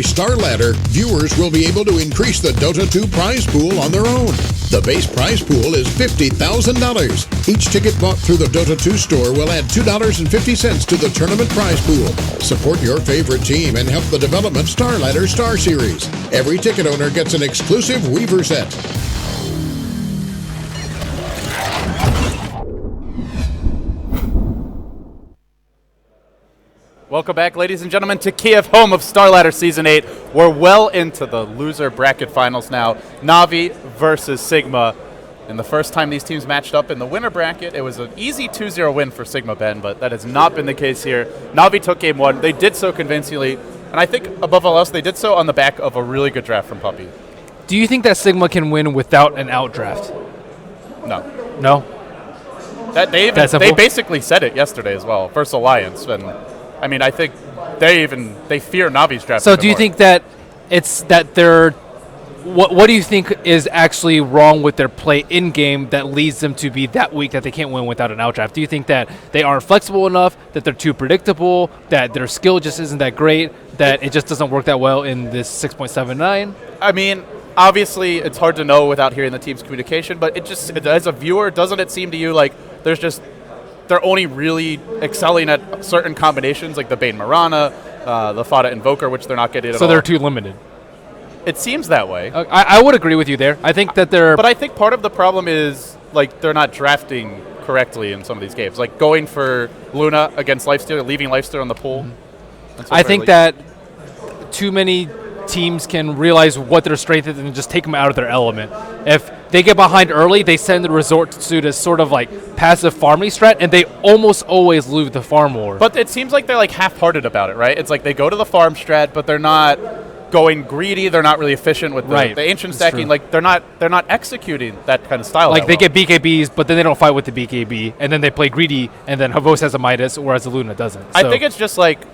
Starladder, viewers will be able to increase the Dota 2 prize pool on their own. The base prize pool is $50,000. Each ticket bought through the Dota 2 store will add $2.50 to the tournament prize pool. Support your favorite team and help the development Starladder Star Series. Every ticket owner gets an exclusive Weaver set. Welcome back, ladies and gentlemen, to Kiev, home of Starladder Season 8. We're well into the loser bracket finals now. Na'Vi versus Sigma. And the first time these teams matched up in the winner bracket, it was an easy 2-0 win for Sigma, Ben, but that has not been the case here. Na'Vi took game one. They did so convincingly, and I think, above all else, they did so on the back of a really good draft from Puppy. Do you think that Sigma can win without an outdraft? No. No? They basically said it yesterday as well, first Alliance, and I mean, I think they fear Na'Vi's draft. So do you think that it's that they're what do you think is actually wrong with their play in game that leads them to be that weak that they can't win without an outdraft? Do you think that they aren't flexible enough, that they're too predictable, that their skill just isn't that great, that it just doesn't work that well in this 6.79? I mean, obviously it's hard to know without hearing the team's communication, but as a viewer, doesn't it seem to you like they're only really excelling at certain combinations, like the Bane Mirana, the Fada Invoker, which they're not getting at all. So they're too limited. It seems that way. I would agree with you there. I think that they're... But I think part of the problem is, like, they're not drafting correctly in some of these games. Like, going for Luna against Lifesteal, leaving Lifesteal on the pool. I think that too many teams can realize what their strength is and just take them out of their element. If they get behind early, they send the resort to this sort of like passive farming strat, and they almost always lose the farm war. But it seems like they're like half-hearted about it, right? It's like they go to the farm strat, but they're not going greedy. They're not really efficient with the ancient stacking. Like they're not executing that kind of style. Like they get BKBs, but then they don't fight with the BKB, and then they play greedy, and then Havos has a Midas, whereas the Luna doesn't. I think it's just like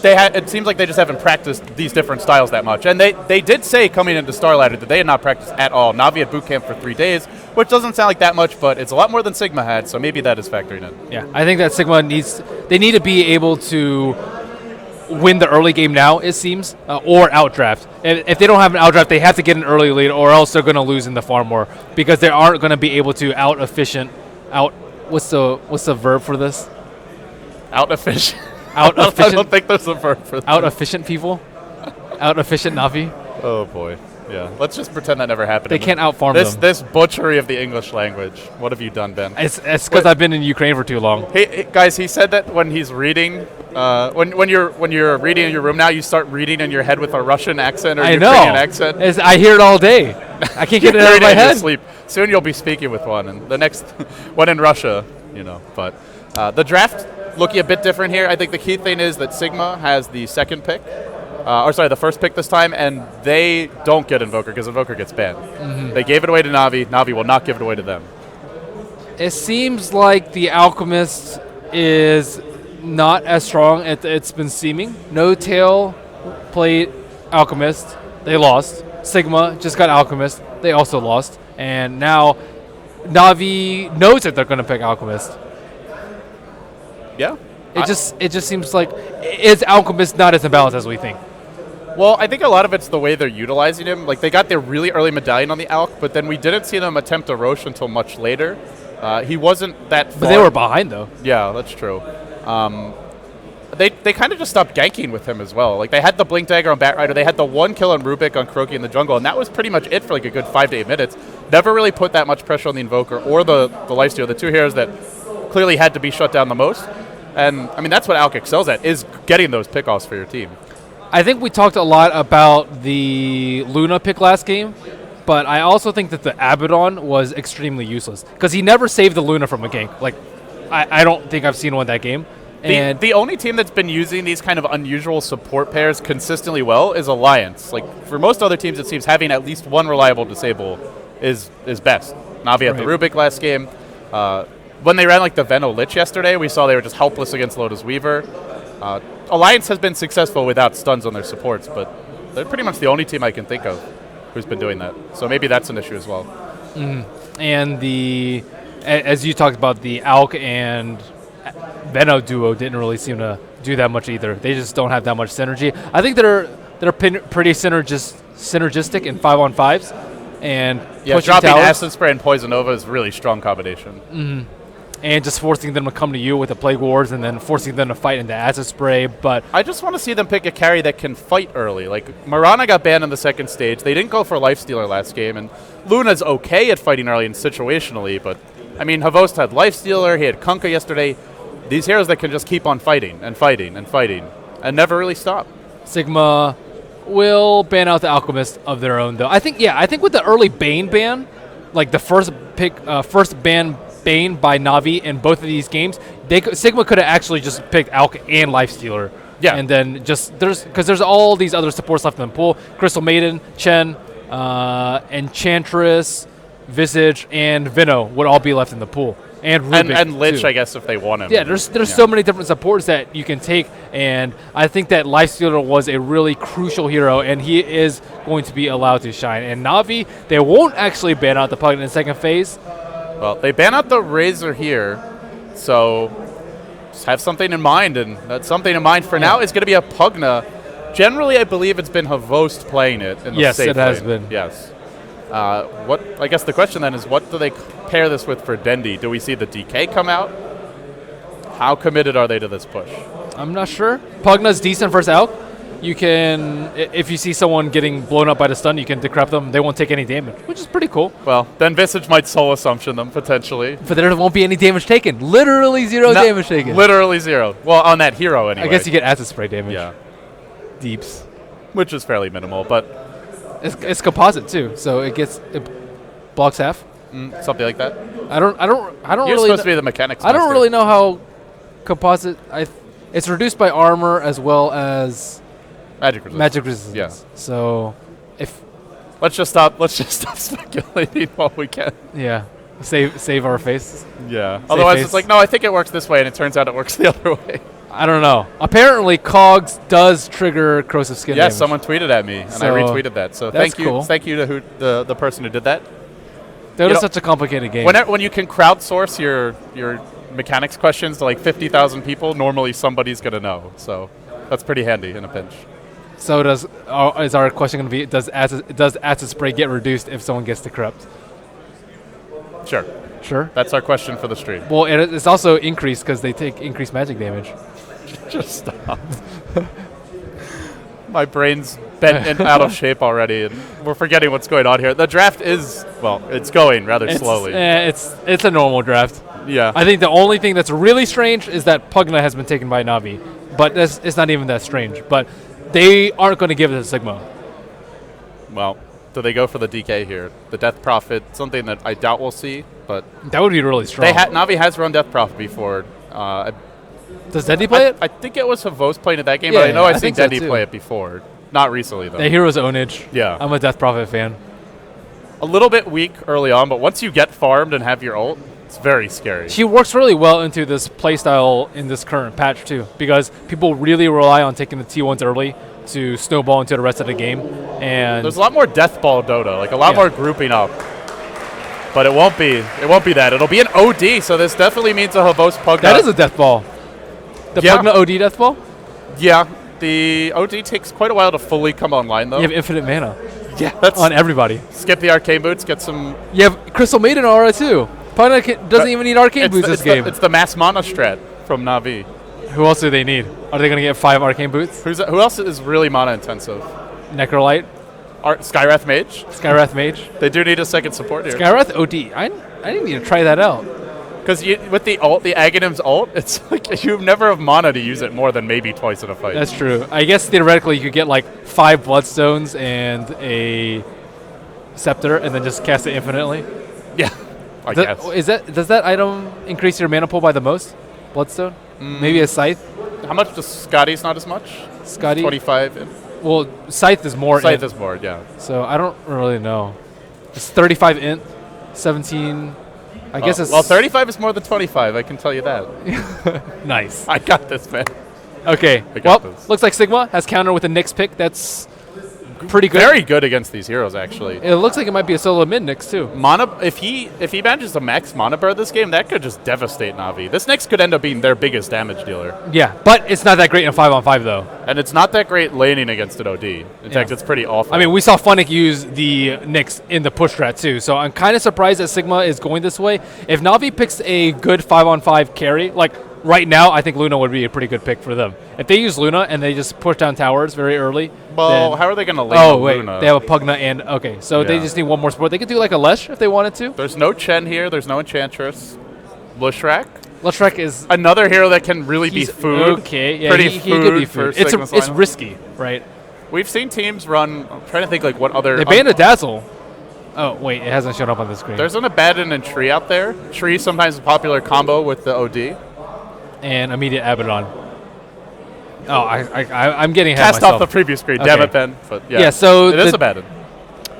it seems like they just haven't practiced these different styles that much. And they did say coming into Starladder that they had not practiced at all. Na'Vi had boot camp for 3 days, which doesn't sound like that much, but it's a lot more than Sigma had, so maybe that is factoring in. Yeah, I think that Sigma need to be able to win the early game now, it seems, or outdraft. If they don't have an outdraft, they have to get an early lead, or else they're going to lose in the farm war, because they aren't going to be able to what's the verb for this? Out-efficient. Out-efficient? I don't think there's a verb for that. Out-efficient people? Out-efficient Na'Vi? Oh, boy. Yeah. Let's just pretend that never happened. They can't out-farm them. This butchery of the English language. What have you done, Ben? It's because I've been in Ukraine for too long. Hey, guys, he said that when he's reading, when you're reading in your room now, you start reading in your head with a Russian accent or Ukrainian accent. I hear it all day. I can't get it out of my head. Sleep. Soon you'll be speaking with one, and the next one in Russia, But the draft looking a bit different here. I think the key thing is that Sigma has the second pick, the first pick this time, and they don't get Invoker because Invoker gets banned. Mm-hmm. They gave it away to Na'Vi. Na'Vi will not give it away to them. It seems like the Alchemist is not as strong as it's been seeming. No Tail played Alchemist. They lost. Sigma just got Alchemist. They also lost. And now Na'Vi knows that they're going to pick Alchemist. Yeah. It just seems like is Alchemist not as imbalanced as we think? Well, I think a lot of it's the way they're utilizing him. Like, they got their really early medallion on the Alch, but then we didn't see them attempt a Roche until much later. He wasn't that far. But they were behind, though. Yeah, that's true. They kind of just stopped ganking with him as well. Like, they had the Blink Dagger on Batrider. They had the one kill on Rubik on Kroki in the jungle, and that was pretty much it for like a good 5 to 8 minutes. Never really put that much pressure on the Invoker or the Lifesteal, the two heroes that clearly had to be shut down the most. And, I mean, that's what Alch excels at, is getting those pickoffs for your team. I think we talked a lot about the Luna pick last game, but I also think that the Abaddon was extremely useless because he never saved the Luna from a gank. Like, I don't think I've seen one that game. And the only team that's been using these kind of unusual support pairs consistently well is Alliance. Like, for most other teams, it seems having at least one reliable disable is best. Na'Vi had the Rubik last game. When they ran like the Veno Lich yesterday, we saw they were just helpless against Lotus Weaver. Alliance has been successful without stuns on their supports, but they're pretty much the only team I can think of who's been doing that. So maybe that's an issue as well. And as you talked about, the Alch and Veno duo didn't really seem to do that much either. They just don't have that much synergy. I think they're they're pretty synergistic in 5-on-5s, and yeah, dropping Acid Spray and Poison Nova is really strong combination. And just forcing them to come to you with the Plague Wars, and then forcing them to fight into Acid Spray. But I just want to see them pick a carry that can fight early. Like, Mirana got banned in the second stage. They didn't go for Lifestealer last game, and Luna's okay at fighting early and situationally, but, I mean, Havost had Lifestealer, he had Kunkka yesterday. These heroes that can just keep on fighting and fighting and fighting and never really stop. Sigma will ban out the Alchemist of their own, though. I think with the early Bane ban, like the first ban Bane by Na'Vi in both of these games, Sigma could have actually just picked Alch and Lifestealer. Yeah. And then just there's all these other supports left in the pool. Crystal Maiden, Chen, Enchantress, Visage, and Vino would all be left in the pool. And Rubik and Lich, too. I guess, if they want him. Yeah, there's so many different supports that you can take, and I think that Lifestealer was a really crucial hero, and he is going to be allowed to shine. And Na'Vi, they won't actually ban out the Pug in the second phase. Well, they ban out the Razor here, so just have something in mind, and that something in mind for now is going to be a Pugna. Generally, I believe it's been Havost playing it in the safe Yes, it has lane. been. Yes. I guess the question then is, what do they pair this with for Dendi? Do we see the DK come out? How committed are they to this push? I'm not sure. Pugna's decent versus Elk. You can, if you see someone getting blown up by the stun, you can decrep them. They won't take any damage, which is pretty cool. Well, then Visage might soul assumption them, potentially. But there won't be any damage taken. Literally zero damage taken. Literally zero. Well, on that hero, anyway. I guess you get acid spray damage. Yeah. Deeps. Which is fairly minimal, but it's composite too, so it blocks half. Something like that. I don't You're really supposed to be the mechanics I don't master. really know how composite. It's reduced by armor as well as Magic resistance. Yeah. So let's just stop speculating while we can. Yeah. Save our face. Yeah. Otherwise, it's like, no, I think it works this way, and it turns out it works the other way. I don't know. Apparently, Cogs does trigger corrosive skin damage. Yes, someone tweeted at me, and I retweeted that. So thank you, cool. thank you to the person who did that. That was such a complicated game. When you can crowdsource your mechanics questions to like 50,000 people, normally somebody's gonna know. So that's pretty handy in a pinch. So is our question going to be, does acid spray get reduced if someone gets decrypt? Sure. That's our question for the stream. Well, it's also increased because they take increased magic damage. Just stop. My brain's bent and out of shape already, and we're forgetting what's going on here. The draft is, it's going rather slowly. It's a normal draft. Yeah. I think the only thing that's really strange is that Pugna has been taken by Na'Vi, but it's not even that strange. But they aren't going to give it to Sigma. Well, do they go for the DK here? The Death Prophet, something that I doubt we'll see, but that would be really strong. Na'Vi has run Death Prophet before. Does Dendi play it? I think it was Havost playing it that game, but I know I've seen Dendi play it before. Not recently, though. The hero's ownage. Yeah. I'm a Death Prophet fan. A little bit weak early on, but once you get farmed and have your ult, it's very scary. She works really well into this playstyle in this current patch, too, because people really rely on taking the T1s early to snowball into the rest of the game. And there's a lot more Death Ball Dota, like a lot more grouping up. But it won't be that. It'll be an OD, so this definitely means a Havost Pugna. That is a Death Ball. The Pugna OD Death Ball? Yeah. The OD takes quite a while to fully come online, though. You have infinite mana. Yeah, that's on everybody. Skip the Arcane Boots, get some... You have Crystal Maiden aura, too. Pugna doesn't even need Arcane Boots this game. It's the mass mana strat from Na'Vi. Who else do they need? Are they going to get 5 Arcane Boots? Who else is really mana intensive? Necrolite. Skyrath Mage. Skyrath Mage. They do need a second support here. Skyrath OD. I didn't need to try that out. Because with the ult, the Aghanim's ult, it's like you never have mana to use it more than maybe twice in a fight. That's true. I guess theoretically you could get like 5 Bloodstones and a Scepter and then just cast it infinitely. Yeah, I guess. Does that item increase your mana pool by the most? Bloodstone? Maybe a Scythe? How much does Scotty's not as much? Scotty? 25. Well, Scythe is more. Scythe is more, yeah. So I don't really know. It's 35 int, 17. I guess it's... Well, 35 is more than 25, I can tell you that. Nice. I got this, man. Okay. Well, looks like Sigma has countered with a Nyx pick. That's pretty good. Very good against these heroes, actually. It looks like it might be a solo mid Nyx too. If he manages to max mana burn this game, that could just devastate Na'Vi. This Nyx could end up being their biggest damage dealer. Yeah, but it's not that great in 5-on-5 though. And it's not that great laning against an OD. In fact, it's pretty awful. I mean, we saw Funnick use the Nyx in the push strat too, so I'm kind of surprised that Sigma is going this way. If Na'Vi picks a good 5-on-5 carry, like right now, I think Luna would be a pretty good pick for them. If they use Luna and they just push down towers very early. Well, how are they going to lane on Luna? They have a Pugna and okay, so they just need one more support. They could do like a Lesh if they wanted to. There's no Chen here. There's no Enchantress. Leshrac. Leshrac is another hero that can really be food. Okay, yeah, pretty he could be food. It's risky, right? We've seen teams run. I'm trying to think like what other. They banned a Dazzle. Oh wait, it hasn't shown up on the screen. There's an Abaddon and Tree out there. Tree sometimes a popular combo with the OD. And immediate Abaddon. Oh, I'm getting ahead Cast of myself. off the previous screen. Okay. Damn it, Ben. But yeah, so it is Abaddon.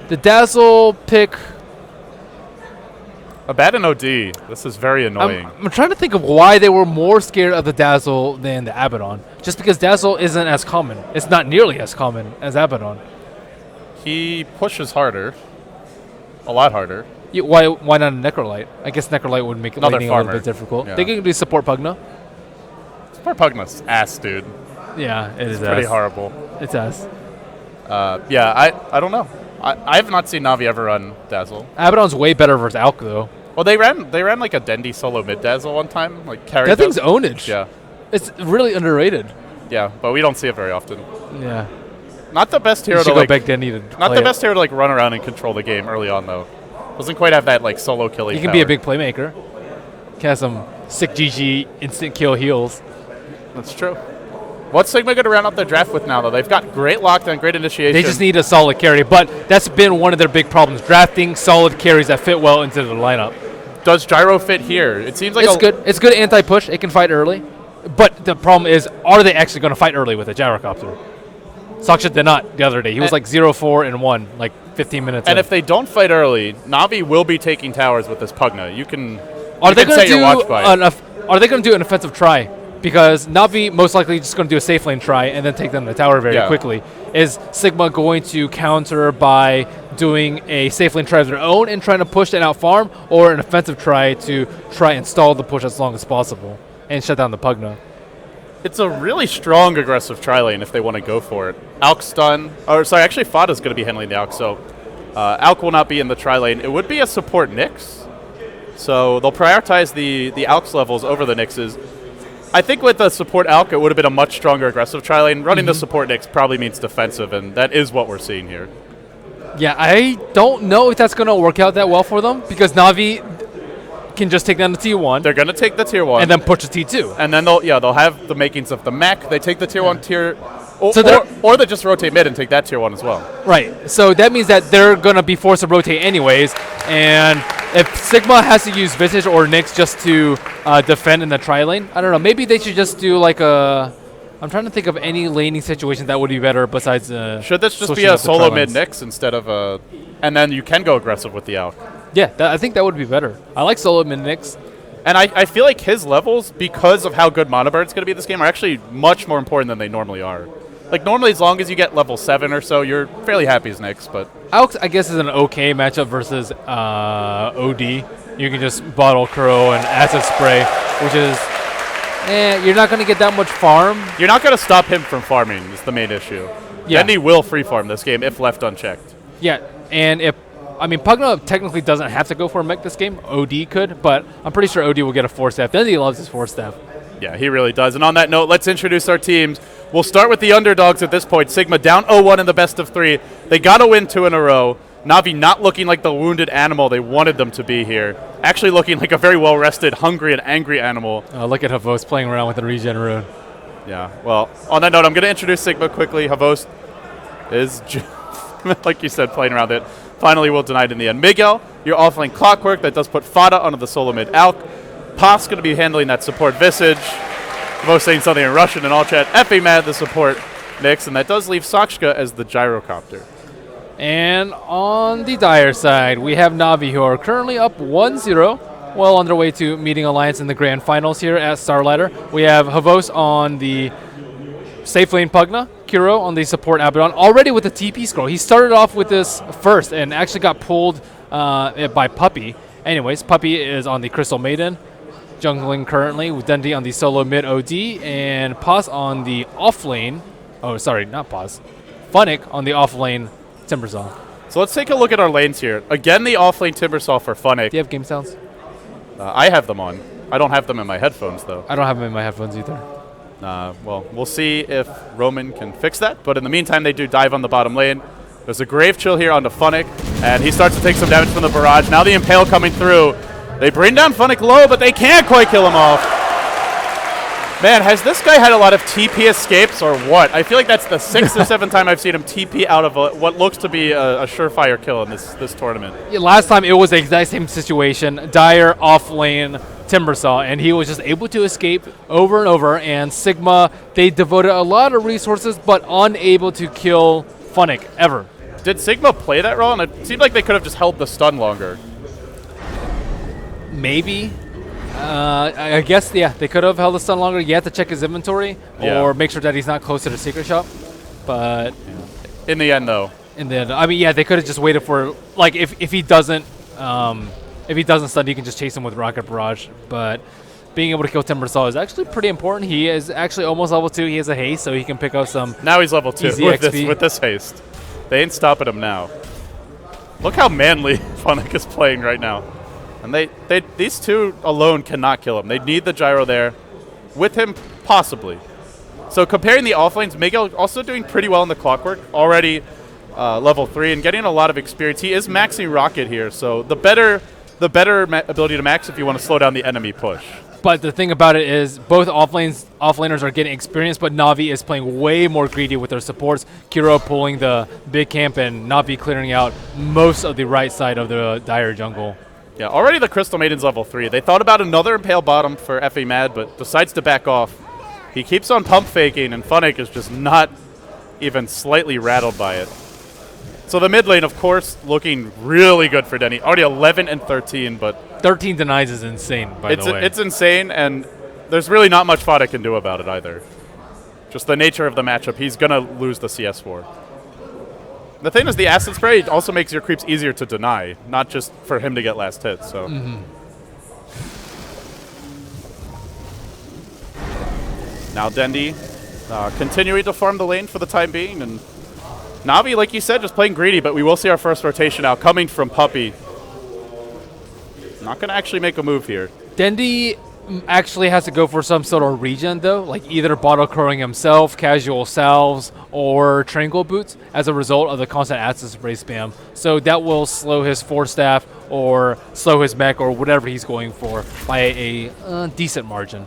The Dazzle pick. Abaddon OD. This is very annoying. I'm trying to think of why they were more scared of the Dazzle than the Abaddon. Just because Dazzle isn't as common. It's not nearly as common as Abaddon. He pushes harder. A lot harder. Why not a Necrolite? I guess Necrolite would make it a little bit difficult. Yeah. They can do support Pugna. Support Pugna's ass, dude. Yeah, it is pretty horrible. It's ass. Yeah, I don't know. I have not seen Na'Vi ever run Dazzle. Abaddon's way better versus Alk though. Well, they ran like a Dendi solo mid Dazzle one time, like carry. That thing's ownage. Yeah. It's really underrated. Yeah, but we don't see it very often. Yeah. Not the best hero to like. Back Dendi to not the best hero to like run around and control the game early on though. Doesn't quite have that like solo killing. He can be a big playmaker. Can have some sick GG instant kill heals. That's true. What's Sigma going to round up their draft with now, though? They've got great lockdown, great initiation. They just need a solid carry, but that's been one of their big problems, drafting solid carries that fit well into the lineup. Does Gyro fit here? It seems like it's good. It's good anti-push. It can fight early, but the problem is, are they actually going to fight early with a Gyrocopter? Saksha did not the other day. He was like 0-4 and 1, like 15 minutes And in. if they don't fight early, Na'Vi will be taking towers with this Pugna. You can Are they going to do Are they going to do an offensive try? Because Na'Vi most likely just going to do a safe lane try and then take them to the tower very quickly. Is Sigma going to counter by doing a safe lane try of their own and trying to push and out farm, or an offensive try to try and stall the push as long as possible and shut down the Pugna? It's a really strong aggressive tri lane if they want to go for it. Alk stun, or sorry, actually Fada's going to be handling the Alk, so Alk will not be in the tri lane. It would be a support Nyx, so they'll prioritize the Alk's levels over the Nyx's. I think with the support Alk, it would have been a much stronger aggressive tri lane. Running the support Nyx probably means defensive, and that is what we're seeing here. Yeah, I don't know if that's going to work out that well for them, because Na'Vi can just take down the T1. They're going to take the tier 1. And then push the T2. And then they'll have the makings of the mech. They take the tier 1 tier, or they just rotate mid and take that tier 1 as well. Right. So that means that they're going to be forced to rotate anyways, and if Sigma has to use Visage or Nyx just to defend in the tri-lane, I don't know. Maybe they should just do like a... I'm trying to think of any laning situation that would be better besides... should this just be a solo mid Nyx instead of a... And then you can go aggressive with the Alk. Yeah, I think that would be better. I like solo mid Nyx. And I feel like his levels, because of how good Mana Bird's going to be in this game, are actually much more important than they normally are. Like, normally, as long as you get level 7 or so, you're fairly happy as Nyx, but... Alk, I guess, is an okay matchup versus OD. You can just bottle Kuro and Acid Spray, which is... you're not going to get that much farm. You're not going to stop him from farming, is the main issue. Yeah. Dendi will free farm this game if left unchecked. Yeah, and if... I mean, Pugna technically doesn't have to go for a mech this game. OD could, but I'm pretty sure OD will get a 4-staff. Dendi loves his 4-staff. Yeah, he really does. And on that note, let's introduce our teams. We'll start with the underdogs at this point. Sigma down 0-1 in the best of 3. They got to win 2 in a row. Na'Vi not looking like the wounded animal they wanted them to be here. Actually looking like a very well-rested, hungry, and angry animal. Look at Havos playing around with the regen rune. Yeah, well, on that note, I'm going to introduce Sigma quickly. Havos is, like you said, playing around it. Finally, will deny it in the end. Miguel, your offlane Clockwork. That does put Fada onto the solo mid Alk. Paf's going to be handling that support Visage. Havos saying something in Russian in all chat. Effing mad the support Nyx, and that does leave Sakshka as the Gyrocopter. And on the Dire side, we have Na'Vi, who are currently up 1-0, well on their way to meeting Alliance in the grand finals here at Starladder. We have Havos on the safe lane Pugna, Kuro on the support Abaddon already with the TP scroll. He started off with this first and actually got pulled by Puppey. Anyways, Puppey is on the Crystal Maiden, jungling currently with Dundee on the solo mid OD and Paz on the off lane. Oh, sorry, not Paz. Funnick on the off lane Timbersaw. So let's take a look at our lanes here. Again, the off lane Timbersaw for Funnick. Do you have game sounds? I have them on. I don't have them in my headphones, though. I don't have them in my headphones either. Well, we'll see if Roman can fix that. But in the meantime, they do dive on the bottom lane. There's a Grave Chill here onto Funnick, and he starts to take some damage from the barrage. Now the Impale coming through. They bring down Funnick low, but they can't quite kill him off. Man, has this guy had a lot of TP escapes or what? I feel like that's the 6th or 7th time I've seen him TP out of what looks to be a surefire kill in this tournament. Yeah, last time it was the exact same situation. Dire off lane Timbersaw, and he was just able to escape over and over, and Sigma, they devoted a lot of resources but unable to kill Funnick ever. Did Sigma play that wrong? It seemed like they could have just held the stun longer. Maybe. I guess, yeah, they could have held the stun longer. You have to check his inventory or make sure that he's not close to the secret shop. But in the end, though. I mean, yeah, they could have just waited for, like, if he doesn't stun, you can just chase him with Rocket Barrage. But being able to kill Timbersaw is actually pretty important. He is actually almost level 2. He has a haste, so he can pick up some. Now he's level 2 with this haste. They ain't stopping him now. Look how manly Funnick is playing right now. And these two alone cannot kill him. They need the gyro there. With him, possibly. So comparing the offlanes, Miguel also doing pretty well in the Clockwork. Already level 3 and getting a lot of experience. He is maxing Rocket here, so the better ability to max if you want to slow down the enemy push. But the thing about it is both offlaners are getting experience, but Na'Vi is playing way more greedy with their supports. Kiro pulling the big camp and Na'Vi clearing out most of the right side of the Dire jungle. Yeah, already the Crystal Maiden's level 3. They thought about another Impale bottom for FA Mad, but decides to back off. He keeps on pump faking, and Funnick is just not even slightly rattled by it. So the mid lane, of course, looking really good for Denny. Already 11 and 13, but 13 denies is insane, by the way. It's insane, and there's really not much Funnick can do about it either. Just the nature of the matchup, he's going to lose the CS4. The thing is, the acid spray also makes your creeps easier to deny, not just for him to get last hit. So, now Dendi continuing to farm the lane for the time being, and Na'Vi, like you said, just playing greedy. But we will see our first rotation now coming from Puppey. Not going to actually make a move here. Dendi actually has to go for some sort of regen, though, like either bottle crowing himself, casual salves, or triangle boots as a result of the constant acid spray spam. So that will slow his force staff or slow his mech or whatever he's going for by a decent margin.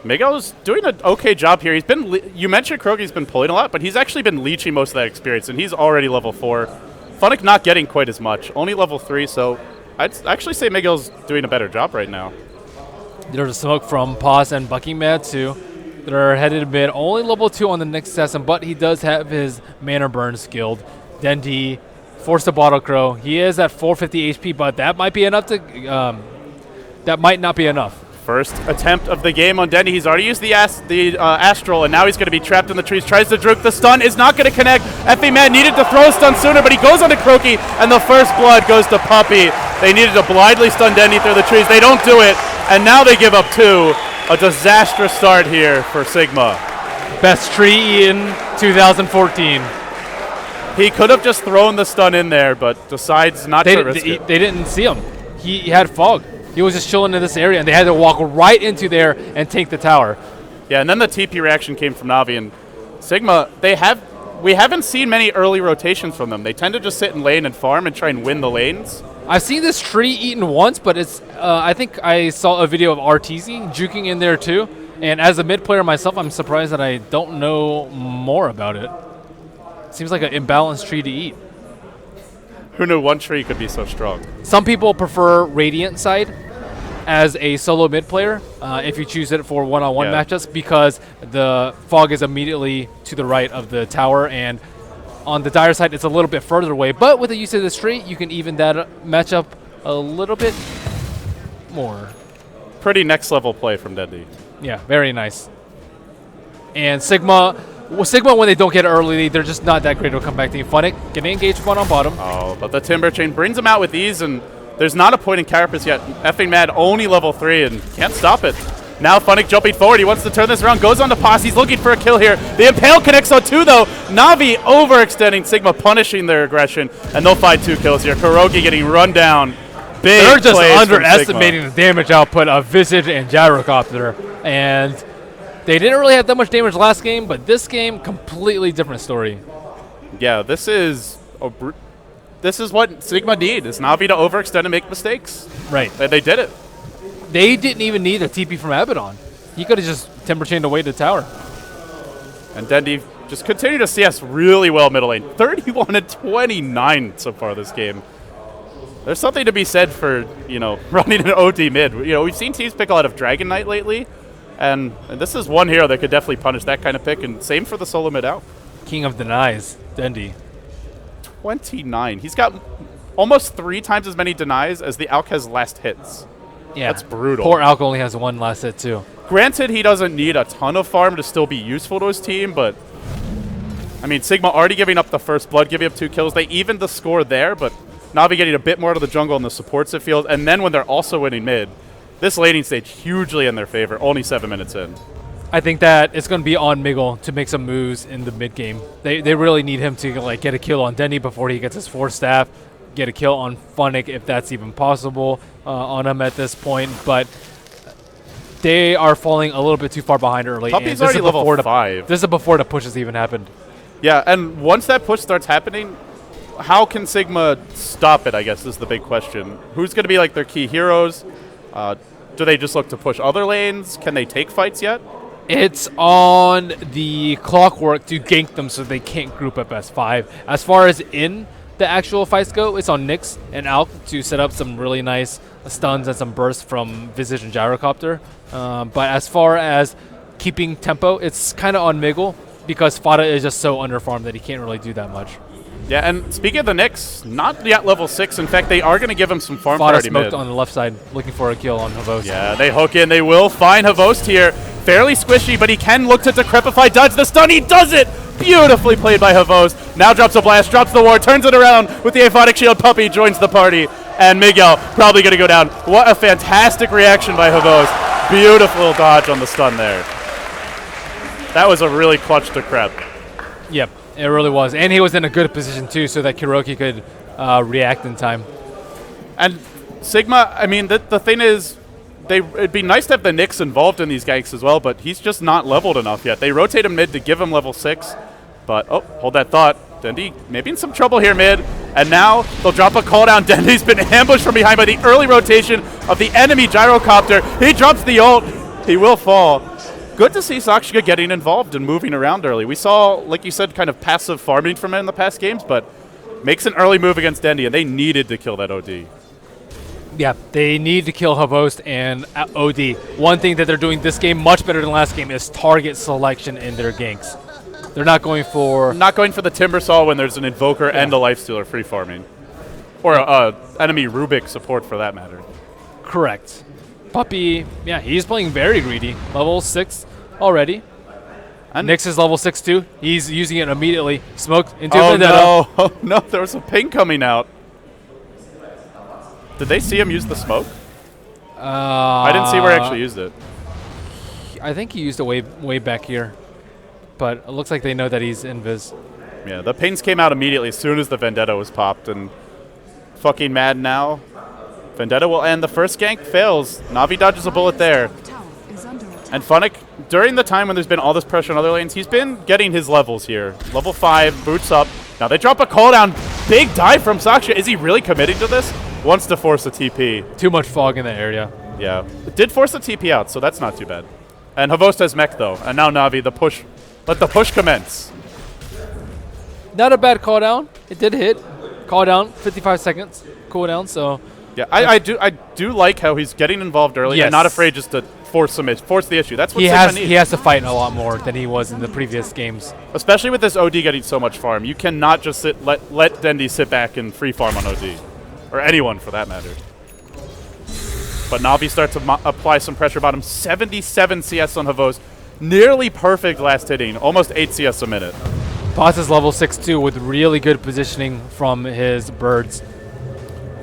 Miguel's doing an okay job here. He's been, you mentioned Krogi's been pulling a lot, but he's actually been leeching most of that experience, and he's already level 4. Funnick not getting quite as much, only level 3, so I'd actually say Miguel's doing a better job right now. There's a smoke from Paz and Bucking Mad too. They're headed mid, only level 2 on the next assassin, but he does have his mana burn skilled. Dendi forced a bottle crow. He is at 450 HP, but that might be enough to. That might not be enough. First attempt of the game on Dendi. He's already used the Astral, and now he's going to be trapped in the trees. Tries to juke. The stun is not going to connect. FA Man needed to throw a stun sooner, but he goes onto Croaky, and the first blood goes to Puppey. They needed to blindly stun Dendi through the trees. They don't do it, and now they give up 2. A disastrous start here for Sigma. Best tree in 2014. He could have just thrown the stun in there, but decides not to risk it. They didn't see him. He had fog. He was just chilling in this area, and they had to walk right into there and take the tower. Yeah, and then the TP reaction came from Na'Vi, and Sigma, we haven't seen many early rotations from them. They tend to just sit in lane and farm and try and win the lanes. I've seen this tree eaten once, but it's. I think I saw a video of RTZ juking in there too. And as a mid player myself, I'm surprised that I don't know more about it. Seems like an imbalanced tree to eat. Who knew one tree could be so strong? Some people prefer Radiant side as a solo mid player if you choose it for one-on-one matchups, because the fog is immediately to the right of the tower, and on the Dire side it's a little bit further away. But with the use of this tree, you can even that matchup a little bit more. Pretty next level play from Dendi. Yeah, very nice. And Sigma Well, Sigma, when they don't get an early lead, they're just not that great of a comeback team. Funnick getting engaged one on bottom. Oh, but the Timber Chain brings him out with ease, and there's not a point in Carapace yet. Effing Mad only level 3 and can't stop it. Now Funnick jumping forward. He wants to turn this around. Goes on to Posse. He's looking for a kill here. The Impale connects on 2, though. Navi overextending. Sigma punishing their aggression, and they'll find 2 kills here. Kuroki getting run down. Big They're just plays from underestimating Sigma. the damage output of Visage and Gyrocopter. And they didn't really have that much damage last game, but this game, completely different story. Yeah, this is what Sigma need, is Navi to overextend and make mistakes. Right. And they did it. They didn't even need a TP from Abaddon. He could have just Timber Chained away to the tower. And Dendi just continue to CS really well middle lane. 31 and 29 so far this game. There's something to be said for, running an OD mid. We've seen teams pick a lot of Dragon Knight lately, and this is one hero that could definitely punish that kind of pick, and same for the solo mid out. King of denies, Dendi. 29. He's got almost 3 times as many denies as the Alk has last hits. Yeah. That's brutal. Poor Alk only has 1 last hit, too. Granted, he doesn't need a ton of farm to still be useful to his team, but I mean, Sigma already giving up the first blood, giving up 2 kills. They evened the score there, but Navi getting a bit more out of the jungle and the supports it feels. And then when they're also winning mid, this laning stage hugely in their favor, only 7 minutes in. I think that it's going to be on Miggle to make some moves in the mid game. They really need him to get a kill on Denny before he gets his 4 staff, get a kill on Funnick if that's even possible on him at this point. But they are falling a little bit too far behind early. Puppy's already level 5. This is before the pushes even happened. Yeah, and once that push starts happening, how can Sigma stop it, I guess, is the big question. Who's going to be their key heroes? Do they just look to push other lanes? Can they take fights yet? It's on the Clockwork to gank them so they can't group up as 5. As far as in the actual fights go, it's on Nyx and Alk to set up some really nice stuns and some bursts from Visage and Gyrocopter. But as far as keeping tempo, it's kind of on Miggle because Fada is just so underfarmed that he can't really do that much. Yeah, and speaking of the Nyx, not yet level 6. In fact, they are going to give him some farm Fada priority smoked mid. on the left side, looking for a kill on Havost. Yeah, they hook in. They will find Havost here. Fairly squishy, but he can look to Decrepify, dodge the stun. He does it! Beautifully played by Havost. Now drops a blast, drops the ward, turns it around with the Aphotic Shield. Puppy joins the party, and Miguel probably going to go down. What a fantastic reaction by Havost. Beautiful dodge on the stun there. That was a really clutch Decrep. Yep, it really was. And he was in a good position, too, so that Kuroki could react in time. And Sigma, I mean, the thing is, it'd be nice to have the Nyx involved in these ganks as well, but he's just not leveled enough yet. They rotate him mid to give him level 6, but, oh, hold that thought. Dendi maybe in some trouble here mid, and now they'll drop a call down. Dendi's been ambushed from behind by the early rotation of the enemy Gyrocopter. He drops the ult. He will fall. Good to see Sakshika getting involved and moving around early. We saw, like you said, kind of passive farming from him in the past games, but makes an early move against Dendi, and they needed to kill that OD. Yeah, they need to kill Havost and OD. One thing that they're doing this game much better than last game is target selection in their ganks. They're not going for... Not going for the Timbersaw when there's an Invoker and a Lifestealer free farming. Or enemy Rubik support for that matter. Correct. Puppy, yeah, he's playing very greedy. Level 6 already. And Nyx is level 6 too. He's using it immediately. Smoked into Vendetta. No. Oh no, there was a ping coming out. Did they see him use the smoke? I didn't see where he actually used it. I think he used it way back here. But it looks like they know that he's invis. Yeah, the pings came out immediately as soon as the Vendetta was popped, and fucking mad now. Vendetta will end. The first gank fails. Navi dodges a bullet there. And Funnick, during the time when there's been all this pressure on other lanes, he's been getting his levels here. Level 5, boots up. Now they drop a call down. Big dive from Saksha. Is he really committing to this? Wants to force a TP. Too much fog in that area. Yeah. It did force the TP out, so that's not too bad. And Havost has mech, though. And now Navi, the push. Let the push commence. Not a bad call down. It did hit. Call down, 55 seconds. Cool down, so... Yeah, I do like how he's getting involved early and not afraid just to force the issue. That's what Sigma needs. He has to fight a lot more than he was in the previous games. Especially with this OD getting so much farm. You cannot just let Dendi sit back and free farm on OD. Or anyone, for that matter. But Navi starts to apply some pressure bottom. 77 CS on Havost. nearly perfect last hitting, almost 8 CS a minute. Boss is level 6 too with really good positioning from his birds.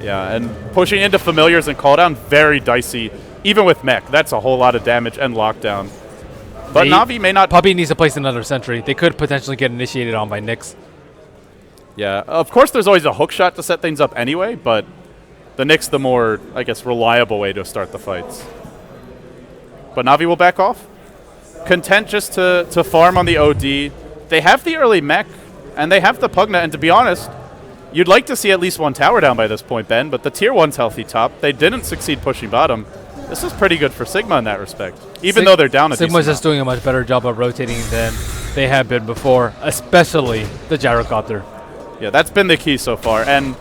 Yeah, and pushing into familiars and cooldown, very dicey. Even with mech, that's a whole lot of damage and lockdown. But Na'Vi may not... Puppy needs to place another sentry. They could potentially get initiated on by Nyx. Yeah, of course there's always a hook shot to set things up anyway, but the Nyx the more, I guess, reliable way to start the fights. But Na'Vi will back off. Content just to farm on the OD. They have the early mech, and they have the Pugna, and to be honest, you'd like to see at least one tower down by this point, Ben, but the tier 1's healthy top. They didn't succeed pushing bottom. This is pretty good for Sigma in that respect, even though they're down a Sigma's just doing a much better job of rotating than they have been before, especially the gyrocopter. Yeah, that's been the key so far, and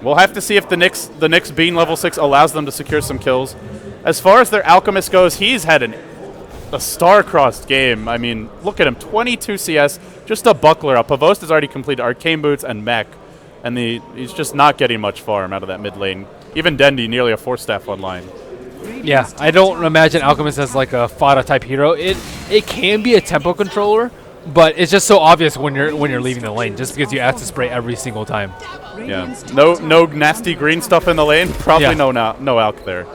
we'll have to see if the Nyx being level 6 allows them to secure some kills. As far as their Alchemist goes, he's had a star-crossed game. I mean, look at him, 22 CS, just a buckler up. Pavost has already completed Arcane Boots and Mech, and he's just not getting much farm out of that mid lane. Even Dendi, nearly a 4-staff online. Yeah, I don't imagine Alchemist as like a Fada-type hero. It can be a tempo controller, but it's just so obvious when you're leaving the lane, just because you have to spray every single time. Yeah, no nasty green stuff in the lane. Probably no Alch there.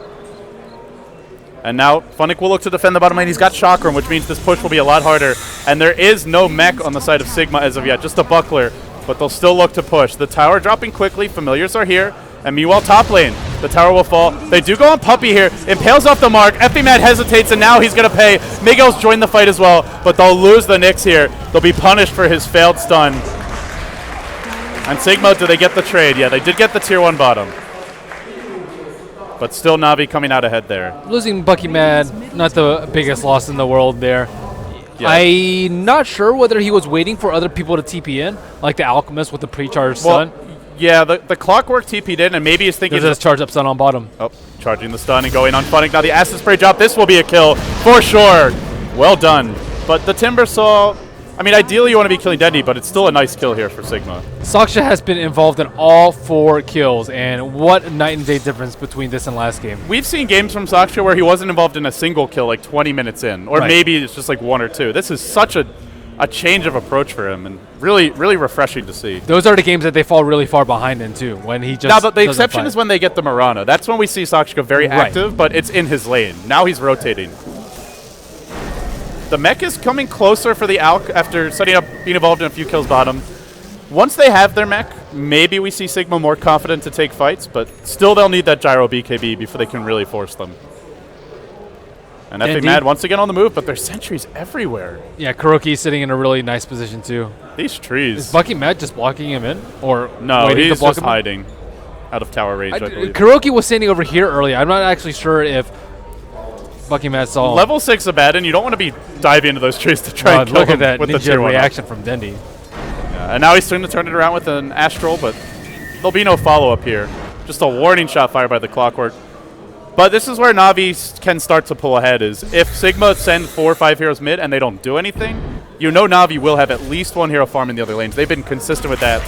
And now Funnick will look to defend the bottom lane. He's got Chakram, which means this push will be a lot harder. And there is no mech on the side of Sigma as of yet, just a buckler. But they'll still look to push. The tower dropping quickly. Familiars are here. And meanwhile, top lane, the tower will fall. They do go on Puppy here. Impales off the mark. Effimad hesitates, and now he's going to pay. Miguel's joined the fight as well, but they'll lose the Nyx here. They'll be punished for his failed stun. And Sigma, do they get the trade? Yeah, they did get the tier 1 bottom. But still Na'Vi coming out ahead there. Losing Bucky Mad, not the biggest loss in the world there. Yeah. I'm not sure whether he was waiting for other people to TP in, like the Alchemist with the pre-charged stun. Yeah, the Clockwork TP'd in, and maybe he's thinking... There's a charge up stun on bottom. Oh, charging the stun and going on Funnick. Now the Acid Spray drop. This will be a kill for sure. Well done. But the Timber Saw... I mean, ideally you want to be killing Dendi, but it's still a nice kill here for Sigma. Saksha has been involved in all 4 kills, and what a night and day difference between this and last game. We've seen games from Saksha where he wasn't involved in a single kill like 20 minutes in, or maybe it's just like 1 or 2. This is such a change of approach for him, and really, really refreshing to see. Those are the games that they fall really far behind in, too, when he just Now, the exception is when they get the Mirana. That's when we see Saksha very active, but it's in his lane. Now he's rotating. The mech is coming closer for the Alch after setting up, being involved in a few kills bottom. Once they have their mech, maybe we see Sigma more confident to take fights, but still they'll need that gyro BKB before they can really force them. And Effimad once again on the move, but there's sentries everywhere. Yeah, Kuroki's sitting in a really nice position too. These trees. Is Bucky Mad just blocking him in? Or no, waiting he's to block just him hiding out of tower range, I believe. Kuroki was standing over here earlier. I'm not actually sure if Bucky Mad saw Level 6 Abaddon, you don't want to be diving into those trees to try and kill look at that with ninja the tier 1 reaction from Dendi. Yeah, and now he's starting to turn it around with an Astral, but there'll be no follow-up here. Just a warning shot fired by the Clockwork. But this is where Na'Vi can start to pull ahead, is if Sigma send 4 or 5 heroes mid and they don't do anything, you know Na'Vi will have at least 1 hero farm in the other lanes. They've been consistent with that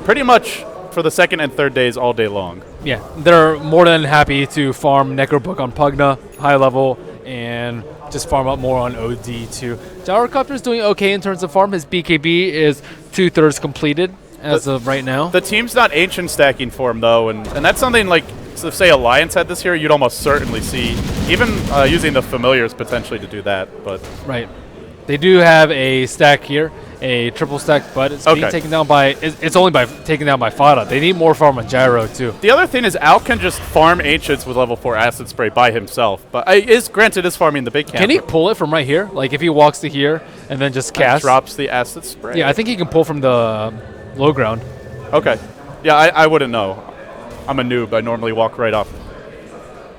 pretty much for the 2nd and 3rd days all day long. Yeah, they're more than happy to farm Necrobook on Pugna, high level, and just farm up more on OD too. Gyrocopter's doing okay in terms of farm. His BKB is 2/3 completed as of right now. The team's not ancient stacking for him though, and that's something like, so if say Alliance had this here, you'd almost certainly see, even using the familiars potentially to do that. But right, they do have a stack here, a triple stack, but it's being taken down by. It's only by taken down by Fada. They need more farm on Gyro too. The other thing is Al can just farm ancients with level 4 acid spray by himself, but granted is farming the big camp. Can he pull it from right here? Like if he walks to here and then just cast, drops the acid spray. Yeah, I think he can pull from the low ground. Okay, yeah, I wouldn't know. I'm a noob. I normally walk right off.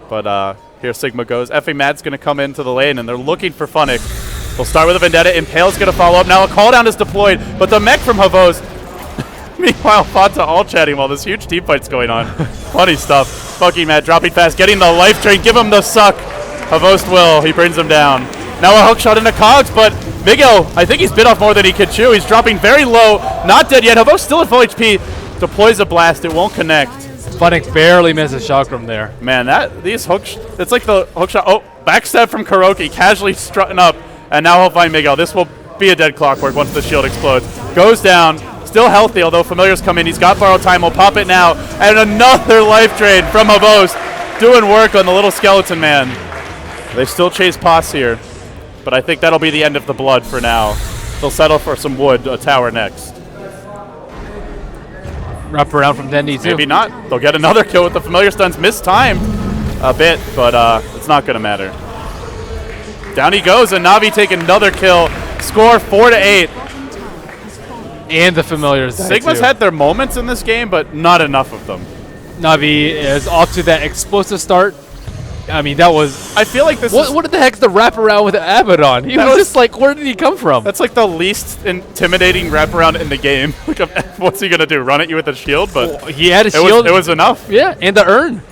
But here Sigma goes. Effimad's going to come into the lane, and they're looking for Funnick. They'll start with a Vendetta. Impale's going to follow up. Now a call down is deployed, but the mech from Havos. Meanwhile, Fanta all chatting while this huge team fight's going on. Funny stuff. Bucky Mad dropping fast, getting the life drain. Give him the suck. Havos will. He brings him down. Now a hook shot into Cogs, but Miguel, I think he's bit off more than he could chew. He's dropping very low. Not dead yet. Havos still at full HP. Deploys a blast. It won't connect. Funnick barely misses Chakram there. Man, it's like the hook shot. Oh, backstab from Kuroki, casually strutting up And now he'll find Miguel. This will be a dead Clockwork once the shield explodes. Goes down. Still healthy, although Familiars come in. He's got borrowed time. We'll pop it now. And another life drain from Havost. Doing work on the little skeleton man. They still chase Pos here. But I think that'll be the end of the blood for now. They'll settle for some wood, a tower next. Wrap around from Dendy, too. Maybe not. They'll get another kill with the Familiar Stuns. Mistimed a bit, but it's not going to matter. Down he goes, and Na'Vi take another kill. Score 4-8. And the Familiars. Sigma's had their moments in this game, but not enough of them. Na'Vi is off to that explosive start. I mean, that was... I feel like this What the heck's the wraparound with Abaddon? He was just like, where did he come from? That's like the least intimidating wraparound in the game. Like, what's he going to do, run at you with a shield? But well, he had a shield. It was enough. Yeah, and the urn.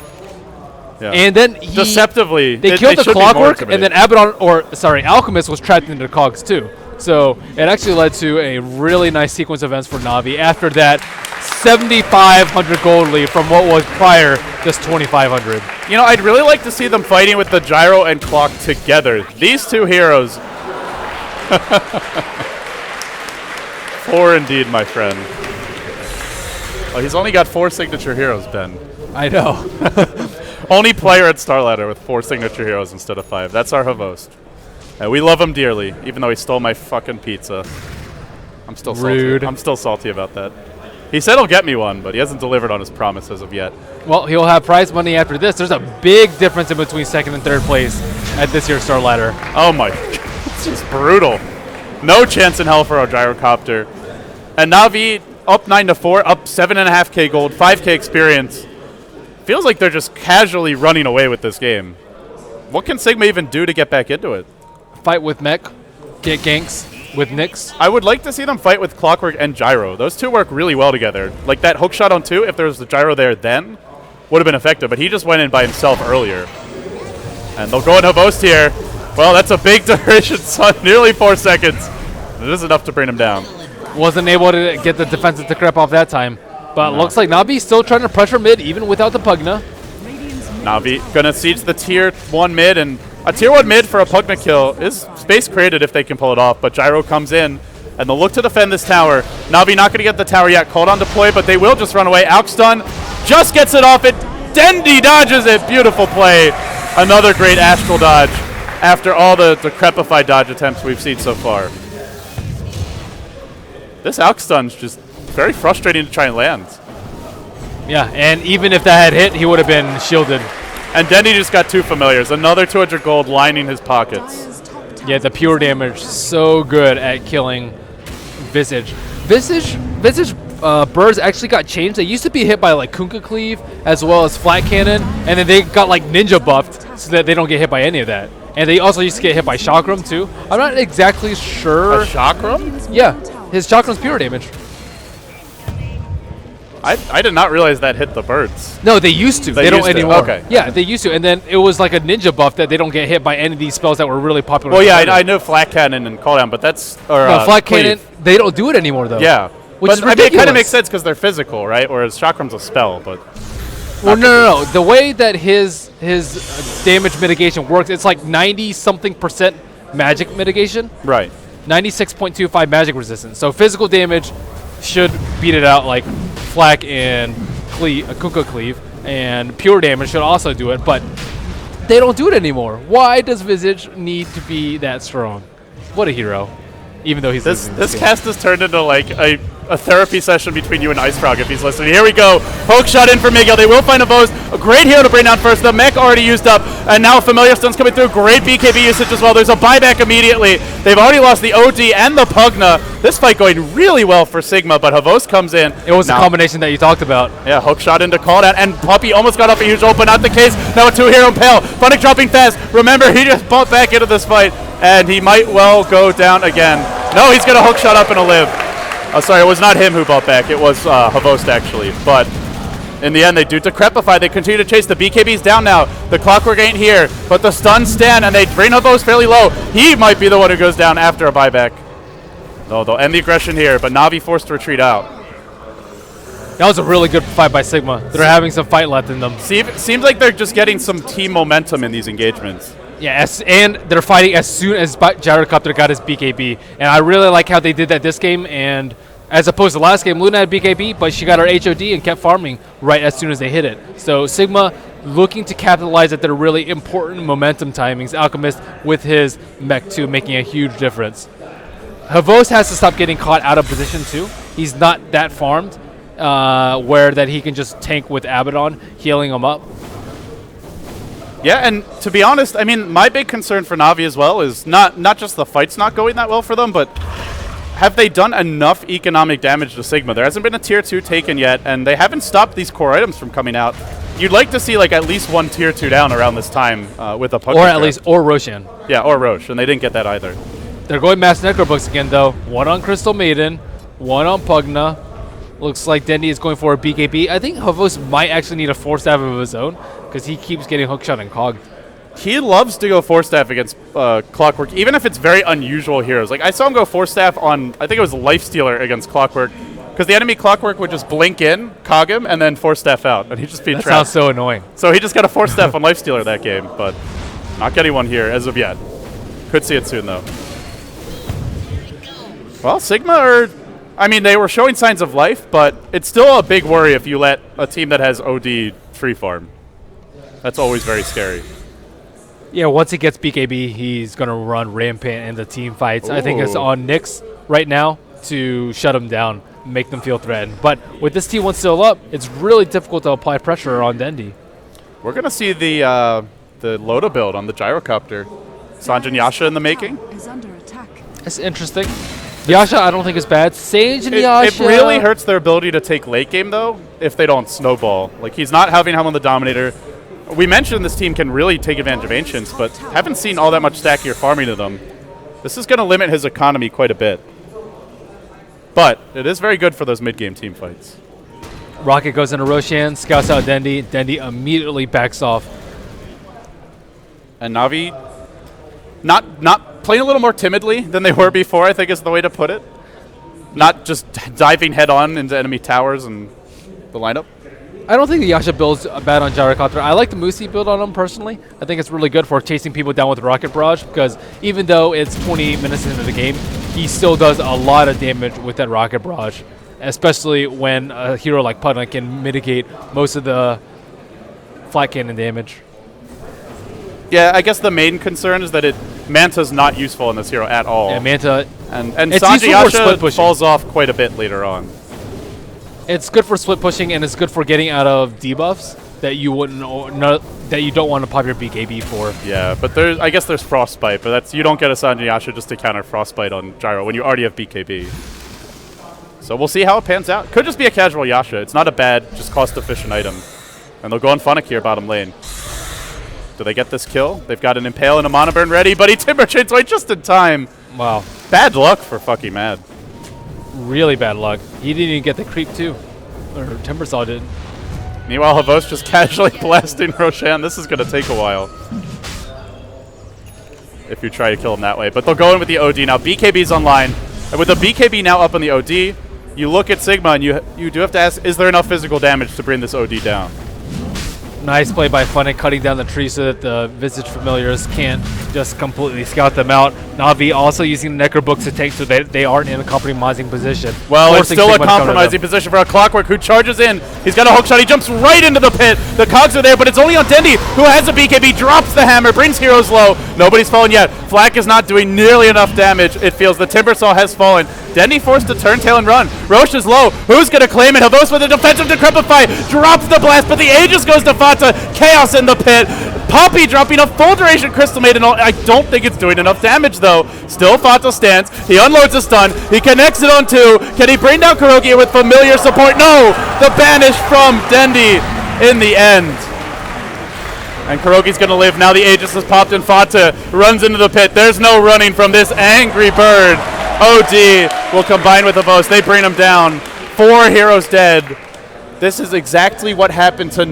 Yeah. And then deceptively, they killed the Clockwork, and then Alchemist was trapped into the cogs too. So it actually led to a really nice sequence of events for Na'Vi after that 7,500 gold lead from what was prior just 2,500. You know, I'd really like to see them fighting with the Gyro and Clock together. These two heroes. 4 indeed, my friend. Oh, he's only got 4 signature heroes, Ben. I know. Only player at Starladder with 4 signature heroes instead of 5. That's our Havost. And we love him dearly, even though he stole my fucking pizza. I'm still Rude. salty. I'm still salty about that. He said he'll get me one, but he hasn't delivered on his promise as of yet. Well, he'll have prize money after this. There's a big difference in between 2nd and 3rd place at this year's Starladder. Oh my, it's just brutal. No chance in hell for our Gyrocopter. And Na'Vi up 9-4, up 7.5k gold, 5k experience. Feels like they're just casually running away with this game. What can Sigma even do to get back into it? Fight with Mech, get ganks with Nyx. I would like to see them fight with Clockwork and Gyro. Those two work really well together. Like that hook shot on 2, if there was the Gyro there then, would have been effective, but he just went in by himself earlier. And they'll go in Havost here. Well, that's a big duration, son. Nearly 4 seconds. It is enough to bring him down. Wasn't able to get the defensive to crap off that time. But No. looks like Na'Vi still trying to pressure mid, even without the Pugna. Na'Vi gonna siege the tier 1 mid, and a tier 1 mid for a Pugna kill is space created if they can pull it off, but Gyro comes in, and they'll look to defend this tower. Na'Vi not gonna get the tower yet, called on deploy, but they will just run away. Alkstun just gets it off it. Dendy dodges it, beautiful play. Another great astral dodge after all the decrepified dodge attempts we've seen so far. This Alkstun's just very frustrating to try and land. Yeah, and even if that had hit, he would have been shielded. And Dendy just got 2 familiars. Another 200 gold lining his pockets. Yeah, the pure damage, so good at killing Visage. Visage birds actually got changed. They used to be hit by like Kunkka Cleave as well as Flat Cannon, and then they got like Ninja buffed so that they don't get hit by any of that. And they also used to get hit by Chakram too. I'm not exactly sure. A Chakram? Yeah, his Chakram's pure damage. I did not realize that hit the birds. No, they used to. They don't used to, anymore. okay. Yeah, they used to. And then it was like a ninja buff that they don't get hit by any of these spells that were really popular. Well, yeah, I know Flat Cannon and Call Down, but that's... Or, No, Flat Cleave. Cannon, they don't do it anymore, though. Yeah. Which but is I mean, it kind ridiculous. of makes sense because they're physical, right? Whereas Chakram's a spell, but... Well, no. The way that his damage mitigation works, it's like 90-something% magic mitigation. Right. 96.25 magic resistance. So physical damage should beat it out like Flak and Kunkka Cleave, and pure damage should also do it, but they don't do it anymore. Why does Visage need to be that strong? What a hero. Even though he's losing This game. cast has turned into like a therapy session between you and Ice Frog if he's listening. Here we go. Poke shot in for Miguel. They will find a Bose. A great hero to bring down first. The mech already used up. And now Familiar Stun's coming through. Great BKB usage as well. There's a buyback immediately. They've already lost the OD and the Pugna. This fight going really well for Sigma, but Havost comes in. It was the combination that you talked about. Yeah, hook shot into call down, and Puppy almost got off a huge ult, but not the case. Now a 2-hero impale. Funnick dropping fast. Remember, he just bumped back into this fight, and he might well go down again. No, he's going to hook shot up and a live. Sorry, it was not him who bumped back. It was Havost, actually. But in the end, they do decrepify. They continue to chase. The BKB's down now. The Clockwork ain't here, but the stuns stand, and they bring Havost fairly low. He might be the one who goes down after a buyback. No, they'll end the aggression here, but Na'Vi forced to retreat out. That was a really good fight by Sigma. They're having some fight left in them. Seems like they're just getting some team momentum in these engagements. Yeah, and they're fighting as soon as Gyrocopter got his BKB. And I really like how they did that this game. And as opposed to last game, Luna had BKB, but she got her HOD and kept farming right as soon as they hit it. So Sigma looking to capitalize at their really important momentum timings. Alchemist with his Mech 2 making a huge difference. Havos has to stop getting caught out of position too. He's not that farmed where that he can just tank with Abaddon, healing him up. Yeah, and to be honest, I mean, my big concern for Na'Vi as well is not just the fight's not going that well for them, but have they done enough economic damage to Sigma? There hasn't been a tier 2 taken yet, and they haven't stopped these core items from coming out. You'd like to see like at least one tier 2 down around this time with a Puck. Or at least, or Roshan. Yeah, or Roche, and they didn't get that either. They're going Mass Necrobooks again, though. One on Crystal Maiden, one on Pugna. Looks like Dendi is going for a BKB. I think Havos might actually need a Force Staff of his own because he keeps getting hookshot and cogged. He loves to go Force Staff against Clockwork, even if it's very unusual heroes. Like, I saw him go Force Staff on, I think it was Lifestealer against Clockwork, because the enemy Clockwork would just blink in, cog him, and then Force Staff out, and he'd just be trapped. That sounds so annoying. So he just got a Force Staff on Lifestealer that game, but not getting one here as of yet. Could see it soon, though. Well, Sigma are... I mean, they were showing signs of life, but it's still a big worry if you let a team that has OD free farm. That's always very scary. Yeah, once he gets BKB, he's going to run rampant in the team fights. Ooh. I think it's on Nyx right now to shut him down, make them feel threatened. But with this T1 still up, it's really difficult to apply pressure on Dendi. We're going to see the Loda build on the Gyrocopter. Sanjin Yasha in the making. Is under attack. That's interesting. Yasha, I don't think is bad. Sage and Yasha. It really hurts their ability to take late game, though, if they don't snowball. Like, he's not having him on the Dominator. We mentioned this team can really take advantage of Ancients, but haven't seen all that much stackier farming to them. This is going to limit his economy quite a bit. But it is very good for those mid-game team fights. Rocket goes into Roshan, scouts out Dendi. Dendi immediately backs off. And Na'Vi not playing a little more timidly than they were before, I think is the way to put it. Not just diving head-on into enemy towers and the lineup. I don't think the Yasha build's bad on Gyrocopter. I like the Musi build on him personally. I think it's really good for chasing people down with Rocket Barrage because even though it's 28 minutes into the game, he still does a lot of damage with that Rocket Barrage, especially when a hero like Pudna can mitigate most of the flat cannon damage. Yeah, I guess the main concern is that Manta's not useful in this hero at all. Yeah, Manta. And Sanjin Yasha falls off quite a bit later on. It's good for split pushing, and it's good for getting out of debuffs that you that you don't want to pop your BKB for. Yeah, but I guess there's Frostbite, but you don't get a Sanjin Yasha just to counter Frostbite on Gyro when you already have BKB. So we'll see how it pans out. Could just be a casual Yasha. It's not a bad, just cost-efficient item. And they'll go on Funnick here bottom lane. Do they get this kill? They've got an Impale and a Mana Burn ready, but he Timber Chains away just in time. Wow. Bad luck for fucking Mad. Really bad luck. He didn't even get the creep too. Or Timbersaw did. Meanwhile, Havos just casually blasting Roshan. This is going to take a while if you try to kill him that way. But they'll go in with the OD now. BKB's online. And with the BKB now up on the OD, you look at Sigma and you do have to ask, is there enough physical damage to bring this OD down? Nice play by Funnick, cutting down the tree so that the Visage Familiars can't just completely scout them out. Na'Vi also using the Necrobooks to tank so that they aren't in a compromising position. Well, it's still a compromising position for a Clockwork who charges in. He's got a hook shot. He jumps right into the pit. The cogs are there, but it's only on Dendi, who has a BKB, drops the hammer, brings heroes low. Nobody's fallen yet. Flak is not doing nearly enough damage. It feels the Timbersaw has fallen. Dendi forced to turn tail and run. Roche is low. Who's going to claim it? Havos with a defensive Decrepify. Drops the blast, but the Aegis goes to Fata. Chaos in the pit. Poppy dropping a full duration Crystal Maiden. I don't think it's doing enough damage, though. Still Fata stands. He unloads a stun. He connects it on two. Can he bring down Kurogi with familiar support? No! The banish from Dendi in the end. And Kurogi's going to live. Now the Aegis has popped and Fata runs into the pit. There's no running from this angry bird. OD will combine with Havos. They bring him down. 4 heroes dead. This is exactly what happened to,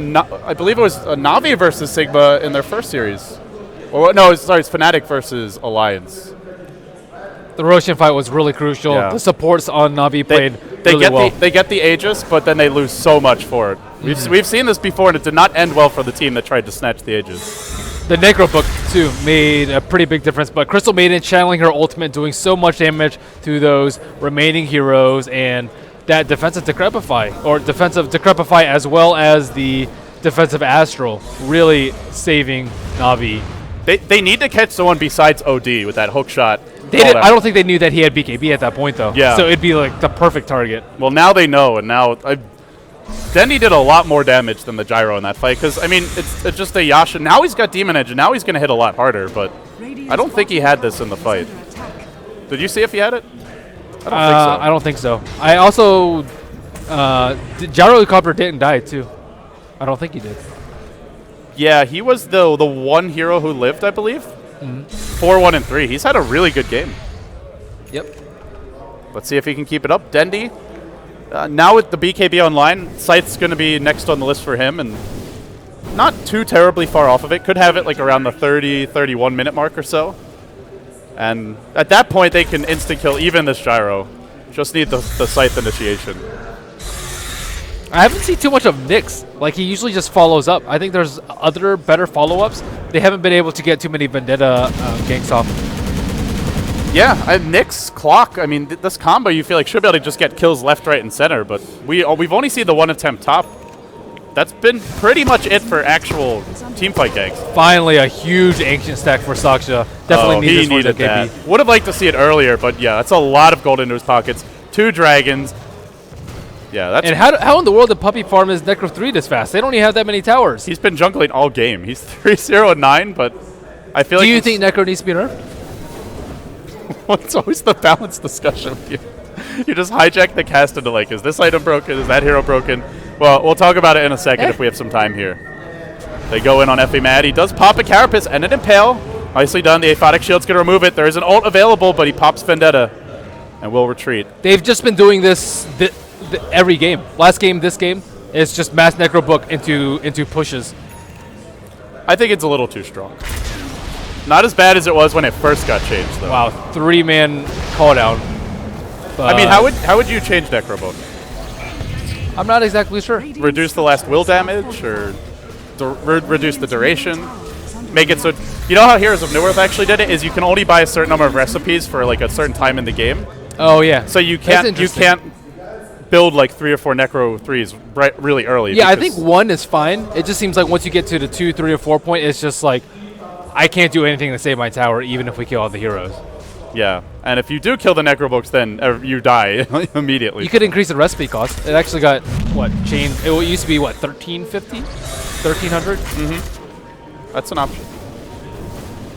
I believe it was Na'Vi versus Sigma in their first series. Or no, sorry, it's Fnatic versus Alliance. The Roshan fight was really crucial. Yeah. The supports on Na'Vi played really well. They get the Aegis, but then they lose so much for it. We've seen this before, and it did not end well for the team that tried to snatch the Aegis. The Necro Book, too, made a pretty big difference, but Crystal Maiden channeling her ultimate, doing so much damage to those remaining heroes, and that defensive Decrepify, or defensive Decrepify as well as the defensive Astral, really saving Na'Vi. They need to catch someone besides OD with that hook shot. I don't think they knew that he had BKB at that point, though. Yeah. So it'd be like the perfect target. Well, now they know, and now Dendy did a lot more damage than the Gyro in that fight, because, I mean, it's just a Yasha. Now he's got Demon Edge, and now he's going to hit a lot harder, but I don't think he had this in the fight. Did you see if he had it? I don't think so. I also... Gyrocopter didn't die, too. I don't think he did. Yeah, he was the one hero who lived, I believe. 4-1 and 3. He's had a really good game. Yep. Let's see if he can keep it up. Dendy, now with the BKB online, Scythe's going to be next on the list for him, and not too terribly far off of it. Could have it like around the 30, 31 minute mark or so. And at that point, they can insta-kill even this Gyro. Just need the Scythe initiation. I haven't seen too much of Nyx. Like, he usually just follows up. I think there's other better follow-ups. They haven't been able to get too many Vendetta ganks off. Yeah, Nyx, Clock, I mean, this combo you feel like should be able to just get kills left, right, and center, but we've only seen the one attempt top. That's been pretty much it for actual teamfight ganks. Finally, a huge Ancient stack for Saksha. Definitely he needed that. Would have liked to see it earlier, but yeah, that's a lot of gold into his pockets. 2 dragons. Yeah, that's... And how in the world did Puppy farm his Necro 3 this fast? They don't even have that many towers. He's been jungling all game. He's 3-0-9, but I feel like... Do you think Necro needs to be nerfed? It's always the balanced discussion with you. You just hijack the cast into like, is this item broken? Is that hero broken? Well, we'll talk about it in a second if we have some time here. They go in on Effie Mad. He does pop a Carapace and an Impale. Nicely done. The Aphotic Shield's going to remove it. There is an ult available, but he pops Vendetta and will retreat. They've just been doing this every game. Last game, this game, it's just mass Necro Book into pushes. I think it's a little too strong. Not as bad as it was when it first got changed, though. Wow, 3-man call down. I mean, how would you change Necro Book? I'm not exactly sure. Reduce the last will damage, or reduce the duration? Make it so... You know how Heroes of Newerth actually did it? Is you can only buy a certain number of recipes for like a certain time in the game. Oh, yeah. So you can't build like 3 or 4 Necro 3s really early. Yeah, I think 1 is fine. It just seems like once you get to the 2, 3, or 4 point, it's just like, I can't do anything to save my tower, even if we kill all the heroes. Yeah, and if you do kill the Necrobooks, then you die immediately. You could increase the recipe cost. It actually got, changed. It used to be, 1350? 1300? Mm-hmm. That's an option.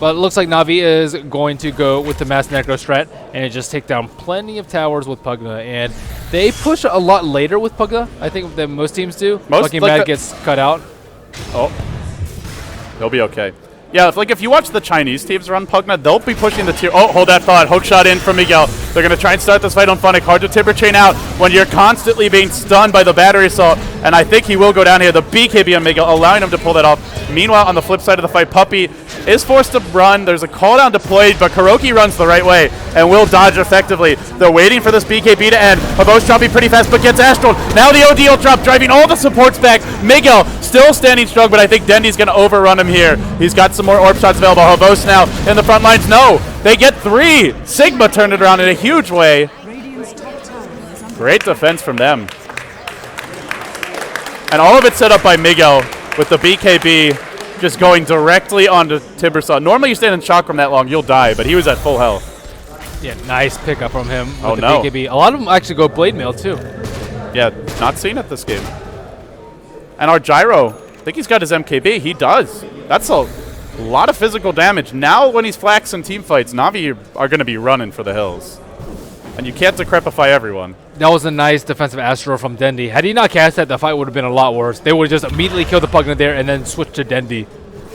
But it looks like Na'Vi is going to go with the Mass Necro strat and just take down plenty of towers with Pugna. And they push a lot later with Pugna, I think, than most teams do. Lucky Mad gets cut out. Oh. He'll be okay. Yeah, if you watch the Chinese teams run Pugna, they'll be pushing the tier. Oh, hold that thought. Hook shot in from Miguel. They're going to try and start this fight on Funnick. Hard to Timber Chain out when you're constantly being stunned by the battery assault. And I think he will go down here. The BKB on Miguel, allowing him to pull that off. Meanwhile, on the flip side of the fight, Puppy is forced to run. There's a call down deployed, but Kuroki runs the right way and will dodge effectively. They're waiting for this BKB to end. Havo's jumping pretty fast, but gets Astral. Now the OD will drop, driving all the supports back. Miguel still standing strong, but I think Dendy's going to overrun him here. He's got some more orb shots available. Havos now in the front lines. No, they get 3. Sigma turned it around in a huge way. Great defense from them. And all of it set up by Miguel with the BKB just going directly onto Timbersaw. Normally you stand in shock from that long, you'll die, but he was at full health. Yeah, nice pickup from him with oh, the no. BKB. A lot of them actually go Blade Mail, too. Yeah, not seen it this game. And our Gyro, I think he's got his MKB. He does. That's a lot of physical damage. Now when he's Flax in team fights, Na'Vi are going to be running for the hills. And you can't Decrepify everyone. That was a nice defensive Astro from Dendy. Had he not cast that, the fight would have been a lot worse. They would have just immediately killed the Pugna there and then switch to Dendy.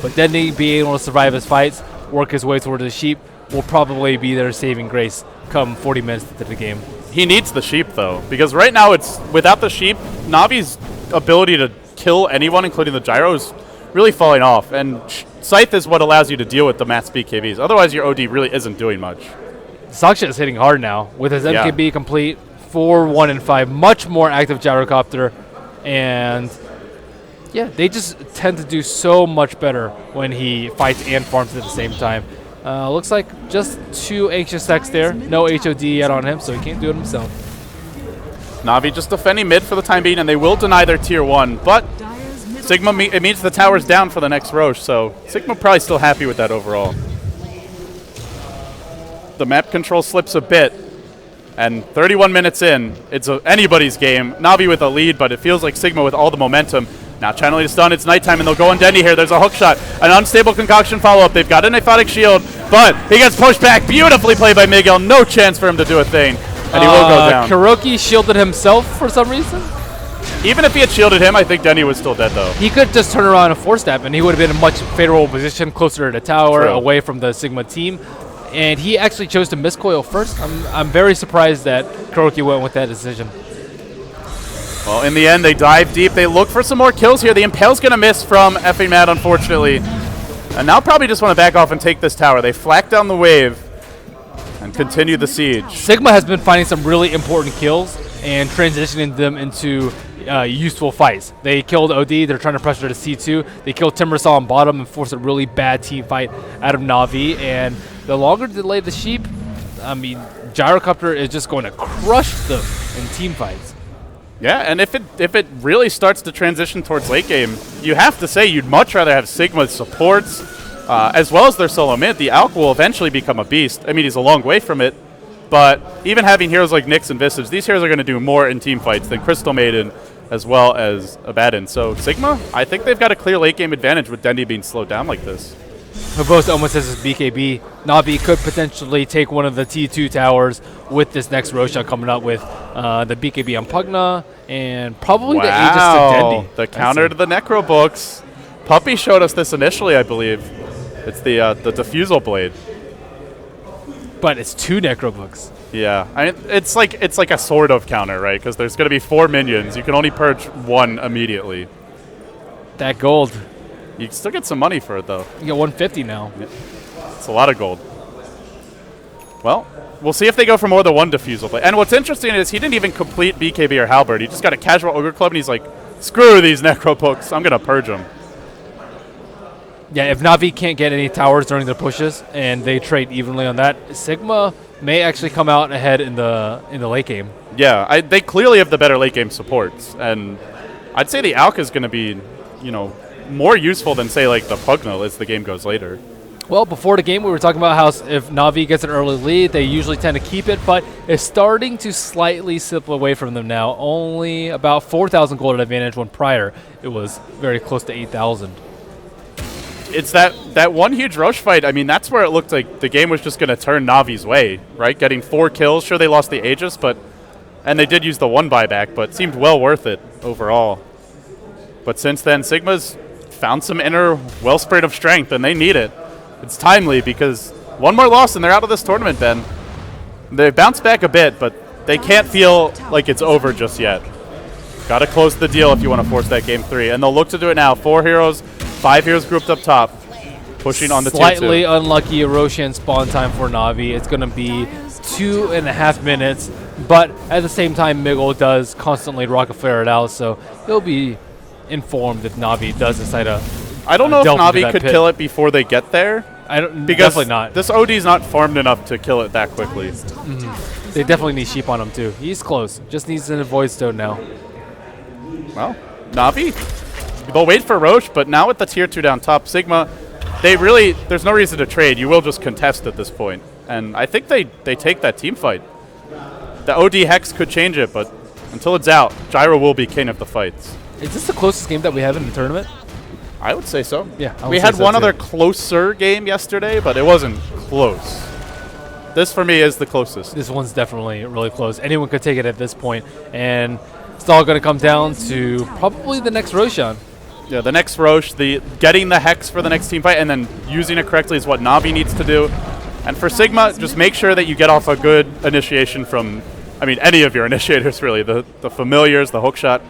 But Dendy, being able to survive his fights, work his way toward the sheep, will probably be their saving grace come 40 minutes into the game. He needs the sheep, though, because right now it's without the sheep, Navi's ability to kill anyone, including the Gyro, is really falling off. And Scythe is what allows you to deal with the mass BKBs. Otherwise, your OD really isn't doing much. Saksha is hitting hard now with his MKB complete, 4, 1, and 5. Much more active Gyrocopter. And Yeah, they just tend to do so much better when he fights and farms at the same time. Looks like just 2 anxious techs there. No HOD yet on him, so he can't do it himself. Na'Vi just defending mid for the time being, and they will deny their tier 1, but Sigma, it means the tower's down for the next Roche, so Sigma probably still happy with that overall. The map control slips a bit, and 31 minutes in, it's anybody's game. Na'Vi with a lead, but it feels like Sigma with all the momentum. Now channeling is done, it's nighttime, and they'll go on Dendy here. There's a hook shot, an unstable concoction follow-up. They've got an aphotic shield, but he gets pushed back. Beautifully played by Miguel. No chance for him to do a thing, and he will go down. Kuroki shielded himself for some reason. Even if he had shielded him, I think Denny was still dead, though. He could just turn around and four-step, and he would have been in a much favorable position, closer to the tower, True. away from the Sigma team. And he actually chose to miscoil first. I'm very surprised that Kuroki went with that decision. Well, in the end, they dive deep. They look for some more kills here. The Impale's going to miss from effing Mad, unfortunately. And now probably just want to back off and take this tower. They flack down the wave and continue the siege. Sigma has been finding some really important kills and transitioning them into useful fights. They killed OD. They're trying to pressure to C2. They killed Timbersol on bottom and forced a really bad team fight out of Na'Vi. And the longer delay the sheep, I mean, Gyrocopter is just going to crush them in team fights. Yeah, and if it really starts to transition towards late game, you have to say you'd much rather have Sigma's supports as well as their solo mid. The Alk will eventually become a beast. I mean, he's a long way from it, but even having heroes like Nyx and Visage, these heroes are going to do more in team fights than Crystal Maiden as well as Abaddon. So Sigma, I think they've got a clear late game advantage with Dendy being slowed down like this. Verbose almost says it's BKB. Na'Vi could potentially take one of the T2 towers with this next Roshan coming up with the BKB on Pugna and probably the Aegis to Dendy. The counter to the Necro books. Puppy showed us this initially, I believe. It's the Diffusal Blade. But it's 2 Necro books. Yeah, I mean, it's like a sort of counter, right? Because there's going to be 4 minions. You can only purge 1 immediately. That gold. You can still get some money for it, though. You get 150 now. Yeah. It's a lot of gold. Well, we'll see if they go for more than 1 Diffusal Blade. And what's interesting is he didn't even complete BKB or Halberd. He just got a casual Ogre Club, and he's like, screw these Necro books. I'm going to purge them. Yeah, if Na'Vi can't get any towers during the pushes and they trade evenly on that, Sigma may actually come out ahead in the late game. Yeah, they clearly have the better late game supports, and I'd say the Alk is going to be, you know, more useful than say like the Pugna as the game goes later. Well, before the game we were talking about how if Na'Vi gets an early lead, they usually tend to keep it, but it's starting to slightly slip away from them now. Only about 4,000 gold advantage when prior it was very close to 8,000. It's that one huge Roche fight. I mean, that's where it looked like the game was just going to turn Na'Vi's way, right? Getting 4 kills. Sure, they lost the Aegis, and they did use the 1 buyback, but it seemed well worth it overall. But since then, Sigma's found some inner wellspring of strength, and they need it. It's timely because 1 more loss and they're out of this tournament, Ben. They've bounced back a bit, but they can't feel like it's over just yet. Got to close the deal if you want to force that game 3, and they'll look to do it now. 4 heroes. 5 heroes grouped up top, pushing on the tier 2. Slightly unlucky Roshan spawn time for Na'Vi. It's going to be 2.5 minutes, but at the same time, Miguel does constantly rocket flare it out, so he'll be informed if Na'Vi does decide to. I don't know if Na'Vi could kill it before they get there. Because definitely not. This OD's not farmed enough to kill it that quickly. Mm-hmm. They definitely need sheep on him too. He's close. Just needs an avoid stone now. Well, Na'Vi. They'll wait for Roche, but now with the tier 2 down top, Sigma, there's no reason to trade. You will just contest at this point. And I think they take that team fight. The OD Hex could change it, but until it's out, Gyro will be king of the fights. Is this the closest game that we have in the tournament? I would say so. Yeah, we had one other closer game yesterday, but it wasn't close. This, for me, is the closest. This one's definitely really close. Anyone could take it at this point, and it's all going to come down to probably the next Roshan. Yeah, the next Roche, getting the Hex for the next team fight and then using it correctly is what Na'Vi needs to do. And for Sigma, just make sure that you get off a good initiation from, I mean, any of your initiators, really. The familiars, the hookshot,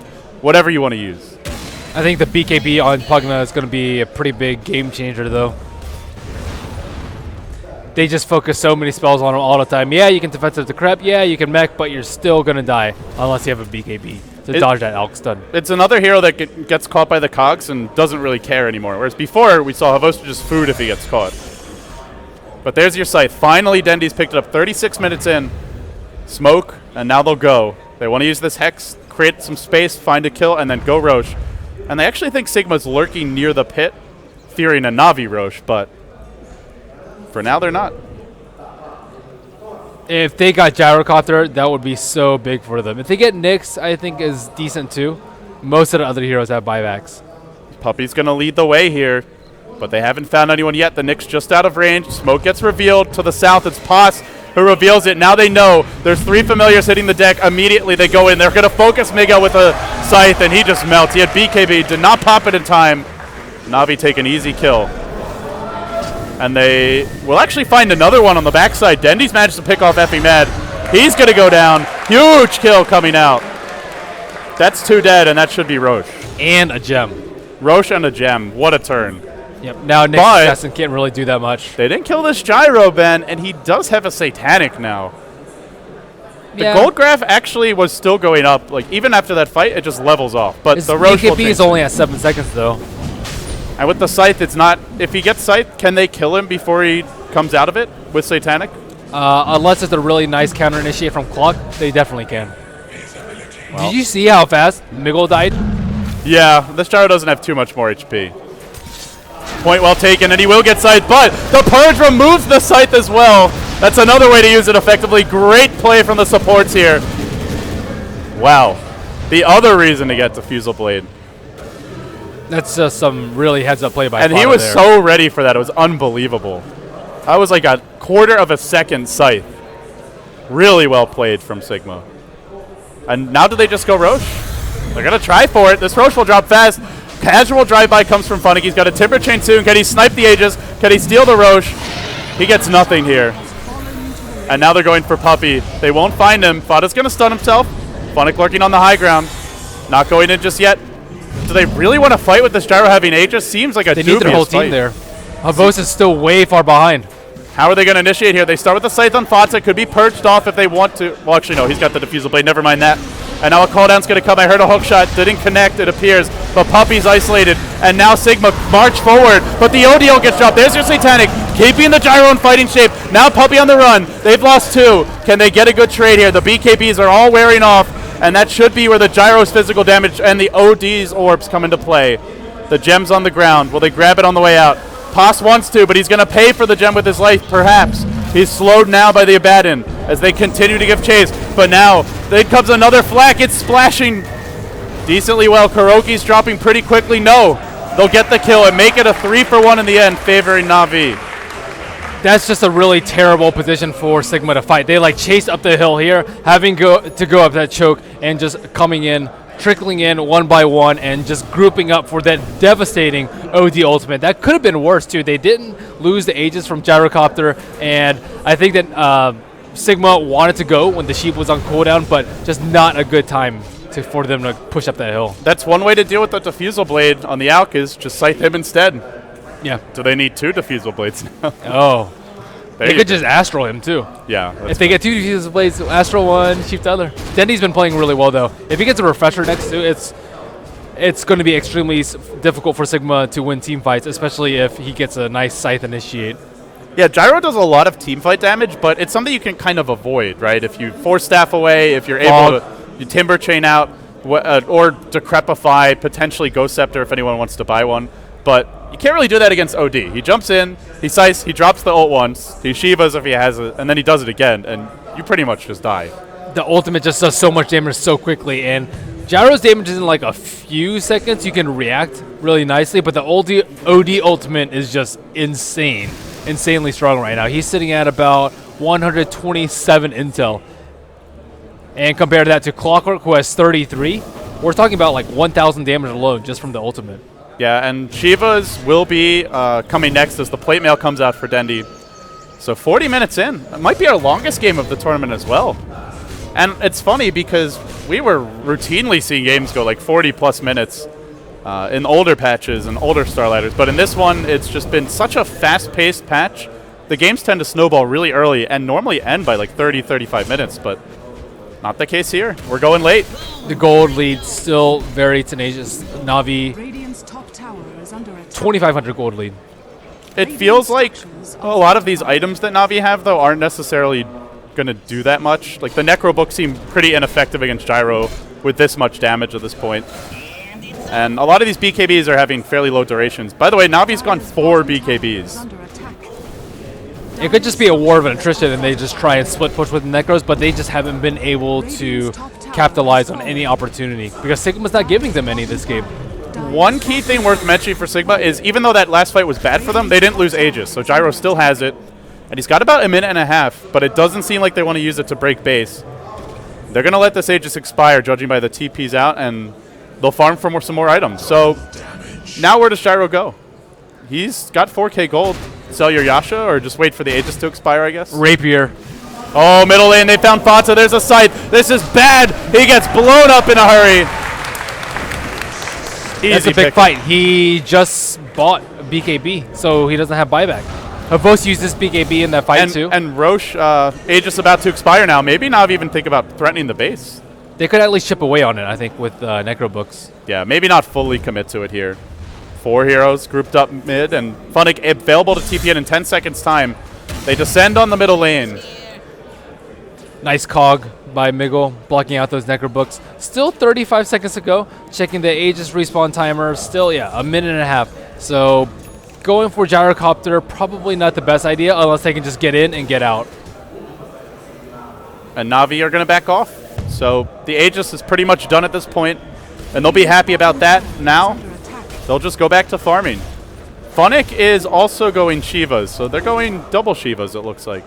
whatever you want to use. I think the BKB on Pugna is going to be a pretty big game changer, though. they just focus so many spells on him all the time. Yeah, you can defensive the crep. Yeah, you can mech, but you're still going to die unless you have a BKB to dodge that Alk stun. It's another hero that gets caught by the cogs and doesn't really care anymore. Whereas before, we saw Havosta just food if he gets caught. But there's your scythe. Finally, Dendy's picked it up 36 minutes in. Smoke, and now they'll go. They want to use this Hex, create some space, find a kill, and then go Roche. And they actually think Sigma's lurking near the pit, fearing a Na'Vi Roche, but for now they're not. If they got Gyrocopter, that would be so big for them. If they get Nyx, I think is decent too. Most of the other heroes have buybacks. Puppey's going to lead the way here, but they haven't found anyone yet. The Nyx just out of range. Smoke gets revealed. To the south, it's Pos who reveals it. Now they know there's 3 familiars hitting the deck. Immediately they go in. They're going to focus Miguel with a scythe, and he just melts. He had BKB, did not pop it in time. Na'Vi take an easy kill. And they will actually find another one on the backside. Dendy's managed to pick off Effie Mad. He's going to go down. Huge kill coming out. That's 2 dead, and that should be Roche. And a gem. Roche and a gem. What a turn. Yep. Now Nyx Assassin can't really do that much. They didn't kill this Gyro, Ben, and he does have a Satanic now. The gold graph actually was still going up. Like, even after that fight, it just levels off. But his the Roche will BKB is only at 7 seconds, though. And with the Scythe, it's not... If he gets Scythe, can they kill him before he comes out of it with Satanic? Unless it's a really nice counter-initiate from Clock, they definitely can. Well. Did you see how fast Miguel died? Yeah, this Gyro doesn't have too much more HP. Point well taken, and he will get Scythe, but the Purge removes the Scythe as well. That's another way to use it effectively. Great play from the supports here. Wow. The other reason to get Diffusal Blade. That's just some really heads-up play by And he was so ready for that. It was unbelievable. That was like a quarter of a second Scythe. Really well played from Sigma. And now do they just go Roche? They're going to try for it. This Roche will drop fast. Casual drive-by comes from Funnick. He's got a Timber Chain soon. Can he snipe the Aegis? Can he steal the Roche? He gets nothing here. And now they're going for Puppey. They won't find him. Fada's going to stun himself. Funnick lurking on the high ground. Not going in just yet. Do they really want to fight with this Gyro having Aegis? Seems like a dubious fight. They need their whole team there. Havos is still way far behind. How are they going to initiate here? They start with the Scythe on Fatsa. Could be purged off if they want to. Well, actually, no. He's got the Diffusal Blade. Never mind that. And now a cooldown's going to come. I heard a hook shot. Didn't connect, it appears. But Puppey's isolated. And now Sigma march forward. But the ODL gets dropped. There's your Satanic. Keeping the Gyro in fighting shape. Now Puppey on the run. They've lost 2. Can they get a good trade here? The BKBs are all wearing off. And that should be where the Gyro's physical damage and the OD's orbs come into play. The gem's on the ground. Will they grab it on the way out? Pos wants to, but he's going to pay for the gem with his life, perhaps. He's slowed now by the Abaddon as they continue to give chase. But now, there comes another flak. It's splashing decently well. Kuroki's dropping pretty quickly. No, they'll get the kill and make it a 3-for-1 in the end, favoring Na'Vi. That's just a really terrible position for Sigma to fight. They like chase up the hill here, having to go up that choke and just coming in, trickling in one by one and just grouping up for that devastating OD ultimate. That could have been worse too. They didn't lose the Aegis from Gyrocopter, and I think that Sigma wanted to go when the Sheep was on cooldown, but just not a good time for them to push up that hill. That's one way to deal with the Diffusal Blade on the Alk is just Scythe him instead. Yeah. Do they need 2 Diffusal Blades now? Oh. They could just Astral him, too. Yeah. If they get 2 Diffusal Blades, Astral one, Sheep the other. Dendy's been playing really well, though. If he gets a Refresher next to it's going to be extremely difficult for Sigma to win team fights, especially if he gets a nice Scythe initiate. Yeah, Gyro does a lot of team fight damage, but it's something you can kind of avoid, right? If you force staff away, if you're able to you Timber Chain out, or Decrepify, potentially Ghost Scepter if anyone wants to buy one. But you can't really do that against OD. He jumps in, he Scythes, he drops the ult once, he Shivas if he has it, and then he does it again, and you pretty much just die. The ultimate just does so much damage so quickly, and Gyro's damage is in like a few seconds. You can react really nicely, but the OD ultimate is just insane. Insanely strong right now. He's sitting at about 127 intel. And compare that to Clockwork, who has 33. We're talking about like 1,000 damage alone just from the ultimate. Yeah, and Shivas will be coming next as the plate mail comes out for Dendy. So 40 minutes in. It might be our longest game of the tournament as well. And it's funny because we were routinely seeing games go like 40-plus minutes in older patches and older Starladders. But in this one, it's just been such a fast-paced patch the games tend to snowball really early and normally end by like 30, 35 minutes, but not the case here. We're going late. The gold lead still very tenacious. Na'Vi, Radiant's top tower is under attack. 2,500 gold lead. It feels like a lot of these items that Na'Vi have, though, aren't necessarily going to do that much. Like, the Necro Book seemed pretty ineffective against Gyro with this much damage at this point. And a lot of these BKBs are having fairly low durations. By the way, Na'Vi's gone 4 BKBs. Under attack. It could just be a war of attrition and they just try and split push with the Necros, but they just haven't been able to capitalize on any opportunity because Sigma's not giving them any this game. One key thing worth mentioning for Sigma is even though that last fight was bad for them, they didn't lose Aegis. So Gyro still has it. And he's got about a minute and a half, but it doesn't seem like they want to use it to break base. They're going to let this Aegis expire, judging by the TPs out, and they'll farm for some more items. So now where does Gyro go? He's got 4K gold. Sell your Yasha or just wait for the Aegis to expire, I guess? Rapier. Oh, middle lane, they found Fata. There's a sight. This is bad. He gets blown up in a hurry. That's a big fight. He just bought BKB, so he doesn't have buyback. Havos used this BKB in that fight too. And Roche, Aegis about to expire now. Maybe not even think about threatening the base. They could at least chip away on it, I think, with Necro Books. Yeah, maybe not fully commit to it here. 4 heroes grouped up mid, and Funnick available to TP in 10 seconds time. They descend on the middle lane. Nice cog by Miggle, blocking out those Necro Books. Still 35 seconds to go. Checking the Aegis respawn timer. Still, yeah, a minute and a half. So going for Gyrocopter, probably not the best idea unless they can just get in and get out. And Na'Vi are going to back off. So the Aegis is pretty much done at this point, and they'll be happy about that now. They'll just go back to farming. Funnick is also going Shivas, so they're going double Shivas, it looks like.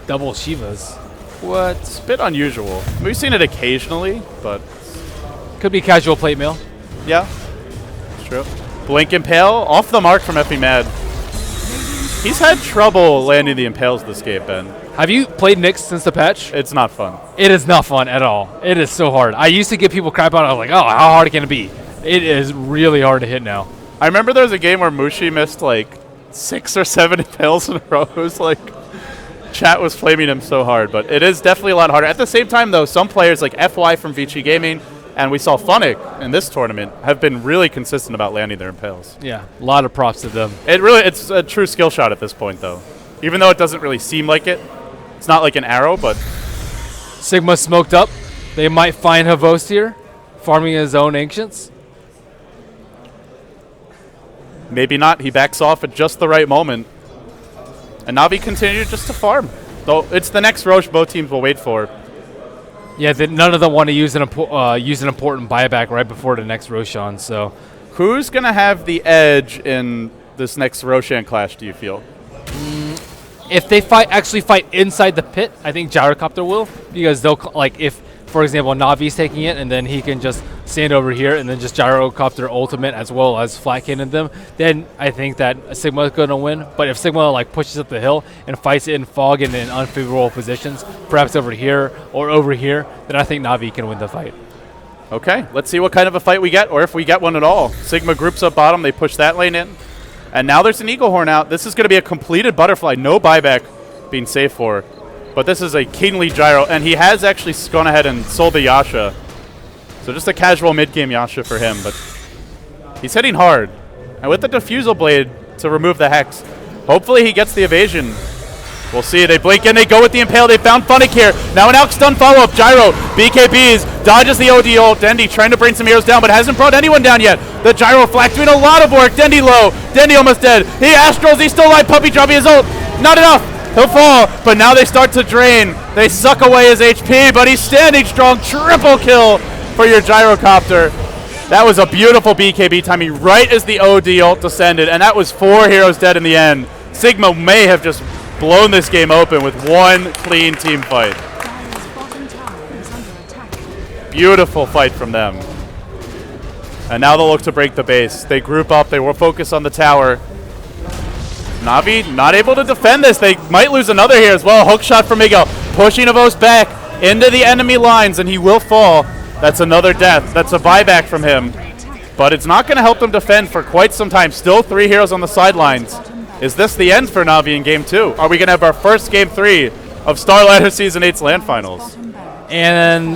Double Shivas. What? It's a bit unusual. We've seen it occasionally, but could be casual plate mail. Yeah, it's true. Blink Impale, off the mark from Effie Mad. He's had trouble landing the Impales this game, Ben. Have you played Nyx since the patch? It's not fun. It is not fun at all. It is so hard. I used to give people crap on it. I was like, oh, how hard can it be? It is really hard to hit now. I remember there was a game where Mushi missed like 6 or 7 Impales in a row. It was like, chat was flaming him so hard, but it is definitely a lot harder. At the same time, though, some players like FY from Vici Gaming, and we saw Funnick in this tournament, have been really consistent about landing their Impales. Yeah, a lot of props to them. It's a true skill shot at this point, though. Even though it doesn't really seem like it. It's not like an arrow, but... Sigma smoked up. They might find Havos here, farming his own Ancients. Maybe not. He backs off at just the right moment. And Na'Vi continue just to farm. Though it's the next Roche both teams will wait for. Yeah, none of them want to use an important buyback right before the next Roshan. So, who's going to have the edge in this next Roshan clash, do you feel? If they actually fight inside the pit, I think Gyrocopter will. Because they'll, like, if, for example, Na'Vi's taking it, and then he can just stand over here and then just Gyrocopter ultimate as well as flat cannon them, then I think that Sigma is going to win. But if Sigma like pushes up the hill and fights it in fog and in unfavorable positions, perhaps over here or over here, then I think Na'Vi can win the fight. Okay, let's see what kind of a fight we get, or if we get one at all. Sigma groups up bottom, they push that lane in. And now there's an Eagle Horn out. This is going to be a completed butterfly, no buyback being safe for. But this is a kingly Gyro, and he has actually gone ahead and sold the Yasha. So just a casual mid-game Yasha for him, but he's hitting hard. And with the Diffusal Blade to remove the Hex, hopefully he gets the evasion. We'll see. They blink in, they go with the Impale. They found Funnick here. Now an Elk stun follow-up. Gyro, BKBs, dodges the OD ult. Dendy trying to bring some heroes down, but hasn't brought anyone down yet. The Gyro Flak doing a lot of work. Dendy low. Dendy almost dead. He Astrals, he's still alive. Puppy dropping his ult. Not enough. He'll fall, but now they start to drain. They suck away his HP, but he's standing strong. Triple kill for your Gyrocopter. That was a beautiful BKB timing right as the OD ult descended, and that was 4 heroes dead in the end. Sigma may have just blown this game open with one clean team fight. Beautiful fight from them. And now they'll look to break the base. They group up, they will focus on the tower. Na'Vi not able to defend this. They might lose another here as well. Hook shot from Miguel, pushing Avos back into the enemy lines, and he will fall. That's another death. That's a buyback from him. But it's not going to help them defend for quite some time. Still 3 heroes on the sidelines. Is this the end for Na'Vi in Game 2? Are we going to have our first Game 3 of Starladder Season 8's LAN Finals? And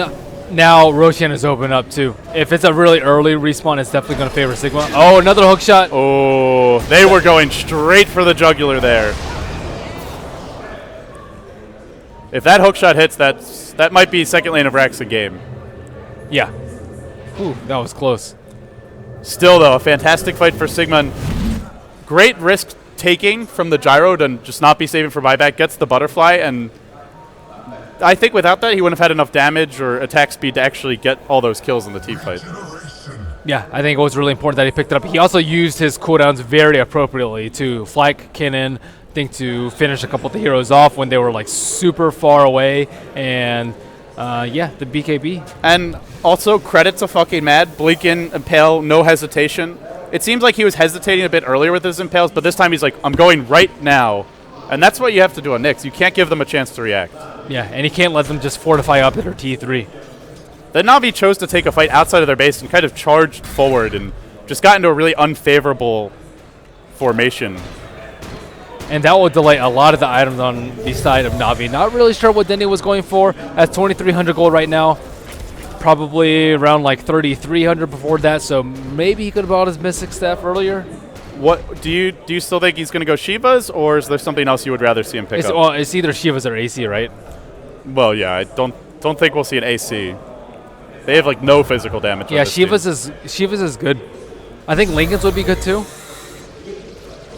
now Roshan is open up too. If it's a really early respawn, it's definitely going to favor Sigma. Oh, another hook shot. Oh, they were going straight for the jugular there. If that hook shot hits, that might be second lane of Rax a game. Yeah. Ooh, that was close. Still, though, a fantastic fight for Sigma. And great risk taking from the gyro to just not be saving for buyback. Gets the butterfly, and I think without that, he wouldn't have had enough damage or attack speed to actually get all those kills in the team fight. Yeah, I think it was really important that he picked it up. He also used his cooldowns very appropriately to flank Kinnan, I think to finish a couple of the heroes off when they were like super far away, and yeah, the BKB. And also credit to fucking Mad, Bleakin, Impale, no hesitation. It seems like he was hesitating a bit earlier with his Impales, but this time he's like, I'm going right now. And that's what you have to do on Nyx. You can't give them a chance to react. Yeah, and you can't let them just fortify up at their T3. The Na'Vi chose to take a fight outside of their base and kind of charged forward and just got into a really unfavorable formation. And that will delay a lot of the items on the side of Na'Vi. Not really sure what Denny was going for. At 2,300 gold right now. Probably around like 3,300 before that, so maybe he could have bought his Mystic Staff earlier. What do you still think he's going to go Shivas, or is there something else you would rather see him pick up? Well, it's either Shivas or AC, right? Well, yeah, I don't think we'll see an AC. They have like no physical damage. Yeah, on this team. Shivas is good. I think Lincoln's would be good too.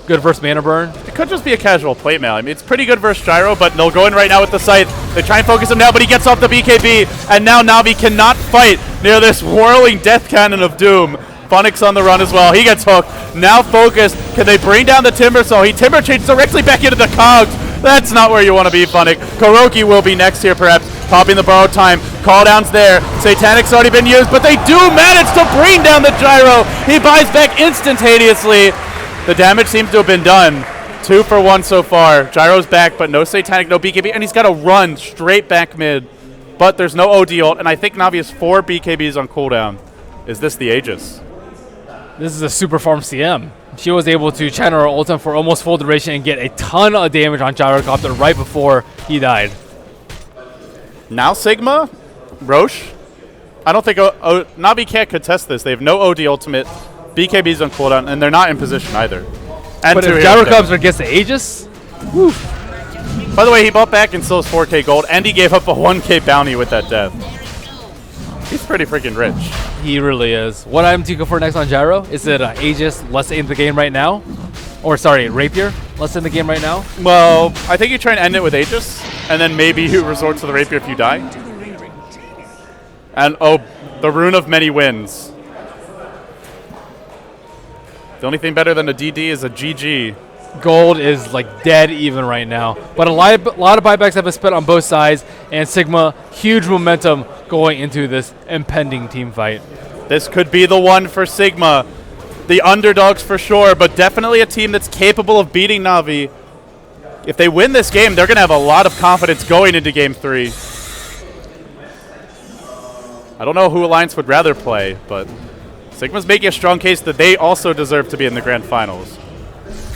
Good versus mana burn. It could just be a casual plate mail. I mean, it's pretty good versus Gyro, but they'll go in right now with the Scythe. They try and focus him now, but he gets off the BKB, and now Na'Vi cannot fight near this whirling death cannon of doom. Funix on the run as well. He gets hooked. Now focused. Can they bring down the Timber Saw? He Timber changes directly back into the cogs. That's not where you want to be, Funix. Kuroki will be next here, perhaps. Popping the borrowed time. Call down's there. Satanic's already been used, but they do manage to bring down the Gyro. He buys back instantaneously. The damage seems to have been done. 2 for 1 so far. Gyro's back, but no Satanic, no BKB, and he's got to run straight back mid. But there's no OD ult, and I think Na'Vi has 4 BKBs on cooldown. Is this the Aegis? This is a super farm CM. She was able to channel her ultimate for almost full duration and get a ton of damage on Gyrocopter right before he died. Now Sigma, Roche. I don't think Na'Vi can't contest this. They have no OD ultimate, BKBs on cooldown, and they're not in position either. And but if Gyrocopter gets the Aegis, woo. By the way, he bought back and still has 4K gold, and he gave up a 1K bounty with that death. He's pretty freaking rich. He really is. What item do you go for next on Gyro? Is it Aegis, less in the game right now? Or sorry, Rapier, less in the game right now? Well, I think you try and end it with Aegis, and then maybe you resort to the Rapier if you die. And oh, the Rune of Many Wins. The only thing better than a DD is a GG. Gold is like dead even right now. But a lot of buybacks have been spent on both sides, and Sigma, huge momentum going into this impending team fight. This could be the one for Sigma. The underdogs for sure, but definitely a team that's capable of beating Na'Vi. If they win this game, they're going to have a lot of confidence going into Game 3. I don't know who Alliance would rather play, but Sigma's making a strong case that they also deserve to be in the Grand Finals.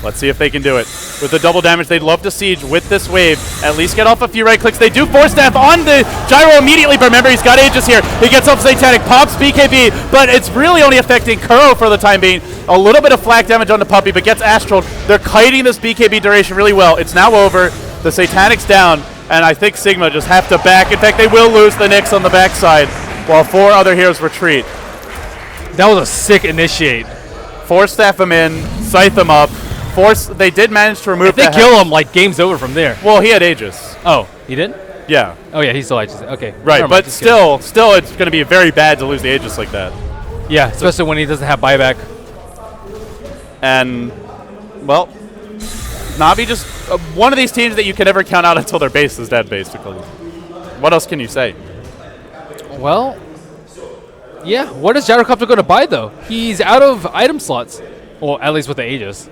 Let's see if they can do it. With the double damage, they'd love to siege with this wave. At least get off a few right clicks. They do force staff on the Gyro immediately, but remember, he's got Aegis here. He gets off Satanic, pops BKB, but it's really only affecting Kuro for the time being. A little bit of flak damage on the Puppy, but gets Astraled. They're kiting this BKB duration really well. It's now over. The Satanic's down, and I think Sigma just have to back. In fact, they will lose the Nyx on the backside while 4 other heroes retreat. That was a sick initiate. Force staff him in, scythe him up. They did manage to remove. If they kill him, like game's over from there. Well, he had Aegis. Oh, he did? Yeah. Oh yeah, he still Aegis. Okay. Right, but still, it's going to be very bad to lose the Aegis like that. Yeah, especially when he doesn't have buyback. And well, Na'Vi just one of these teams that you can never count out until their base is dead, basically. What else can you say? Well, yeah. What is Gyrocopter going to buy though? He's out of item slots. Well, at least with the Aegis.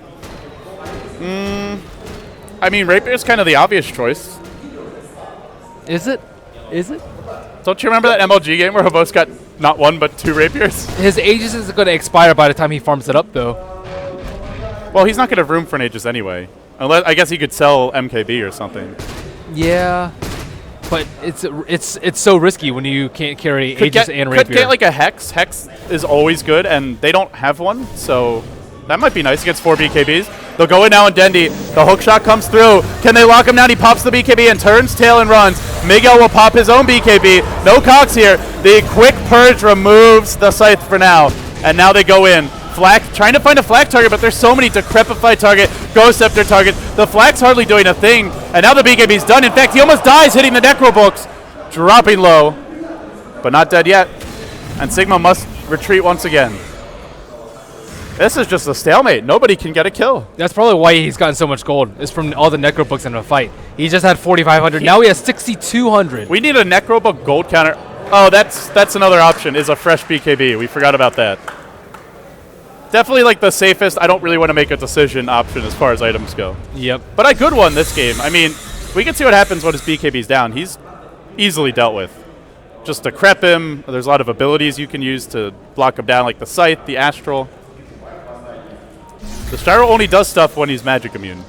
I mean, Rapier is kind of the obvious choice. Is it? Is it? Don't you remember that MLG game where Havos got not 1 but 2 Rapiers? His Aegis is going to expire by the time he farms it up, though. Well, he's not going to have room for an Aegis anyway. Unless I guess he could sell MKB or something. Yeah, but it's so risky when you can't carry Aegis and Rapier. Could get like a Hex. Hex is always good, and they don't have one, so that might be nice against 4 BKBs. They'll go in now on Dendi. The hook shot comes through. Can they lock him down? He pops the BKB and turns tail and runs. Miguel will pop his own BKB. No Cox here. The quick purge removes the Scythe for now, and now they go in. Flak trying to find a Flak target, but there's so many. Decrepify target, Ghost Scepter target. The Flak's hardly doing a thing, and now the BKB's done. In fact, he almost dies hitting the Necro Books. Dropping low, but not dead yet. And Sigma must retreat once again. This is just a stalemate. Nobody can get a kill. That's probably why he's gotten so much gold. It's from all the Necro Books in the fight. He just had 4,500. Now he has 6,200. We need a Necro Book gold counter. Oh, that's another option, is a fresh BKB. We forgot about that. Definitely like the safest, I don't really want to make a decision option as far as items go. Yep. But a good one this game. I mean, we can see what happens when his BKB's down. He's easily dealt with. Just to crep him, there's a lot of abilities you can use to block him down, like the Scythe, the Astral. The Gyro only does stuff when he's magic immune.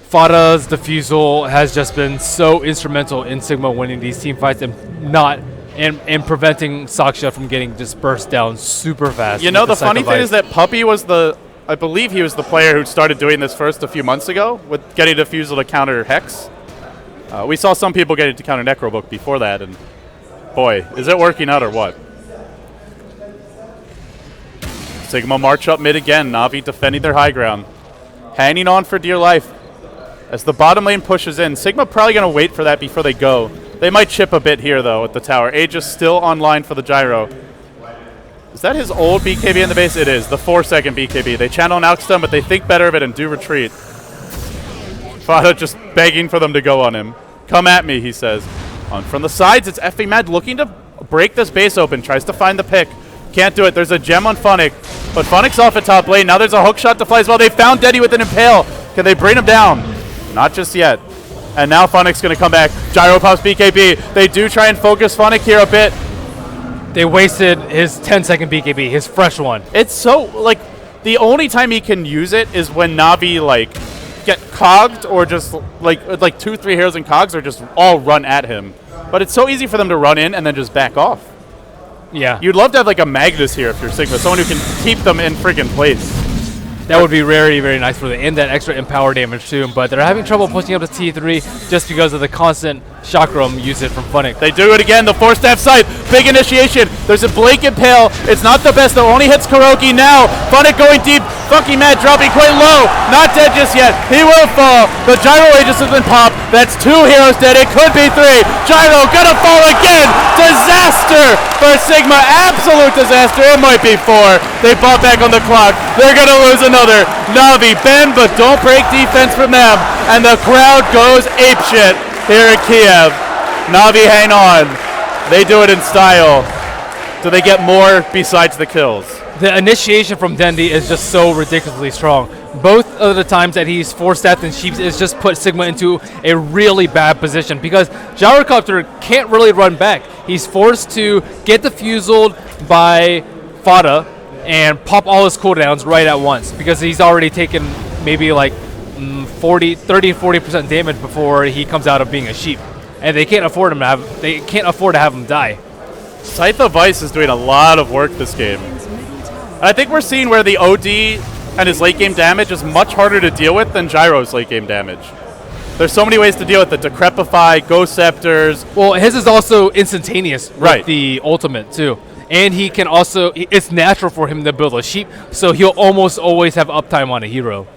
Fada's Diffusal has just been so instrumental in Sigma winning these team fights and preventing Saksha from getting dispersed down super fast. You know, the funny thing is that Puppy was I believe he was the player who started doing this first a few months ago with getting Diffusal to counter Hex. We saw some people getting to counter Necrobook before that, and boy, is it working out or what? Sigma march up mid again, Na'Vi defending their high ground. Hanging on for dear life. As the bottom lane pushes in, Sigma probably going to wait for that before they go. They might chip a bit here, though, at the tower. Aegis still online for the Gyro. Is that his old BKB in the base? It is, the 4-second BKB. They channel an Alkstone, but they think better of it and do retreat. Fada just begging for them to go on him. Come at me, he says. On from the sides, it's Effing Mad looking to break this base open. Tries to find the pick. Can't do it. There's a gem on Funnick, but Funnick's off at top lane. Now there's a hook shot to fly as well. They found Deddy with an Impale. Can they bring him down? Not just yet. And now Funnick's going to come back. Gyro pops BKB. They do try and focus Funnick here a bit. They wasted his 10-second BKB, his fresh one. It's so, like, the only time he can use it is when Na'Vi, like, get cogged or just, like 2-3 heroes in cogs or just all run at him. But it's so easy for them to run in and then just back off. Yeah. You'd love to have, like, a Magnus here if you're Sigma, someone who can keep them in friggin' place. That would be very, very nice for them, and that extra empower damage too. But they're having trouble pushing up to T3 just because of the constant chakram usage from Funnick. They do it again, the 4-staff Scythe. Big initiation. There's a Blink Impale. It's not the best, though. Only hits Kuroki now. Funnick going deep. Funky Mad dropping quite low. Not dead just yet. He will fall. The Gyro Aegis has been popped. That's 2 heroes dead. It could be 3. Gyro gonna fall again. Disaster for Sigma. Absolute disaster. It might be 4. They bought back on the clock. They're gonna lose another. Na'Vi bend, but don't break defense from them. And the crowd goes apeshit here in Kiev. Na'Vi hang on. They do it in style. Do they get more besides the kills? The initiation from Dendi is just so ridiculously strong. Both of the times that he's 4-staffed and Sheeps is just put Sigma into a really bad position because Gyrocopter can't really run back. He's forced to get diffuseled by Fada and pop all his cooldowns right at once because he's already taken maybe like 30-40% damage before he comes out of being a sheep, and they can't afford him to have him die. Scythe of Vice is doing a lot of work this game. I think we're seeing where the OD and his late game damage is much harder to deal with than Gyro's late game damage. There's so many ways to deal with it. Decrepify, Ghost Scepters. Well, his is also instantaneous right. with the ultimate too. And he can also, it's natural for him to build a sheep, so he'll almost always have uptime on a hero.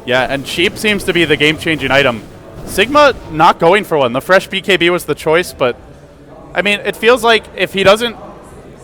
Yeah, and Sheep seems to be the game-changing item. Sigma not going for one. The fresh BKB was the choice, but I mean, it feels like if he doesn't,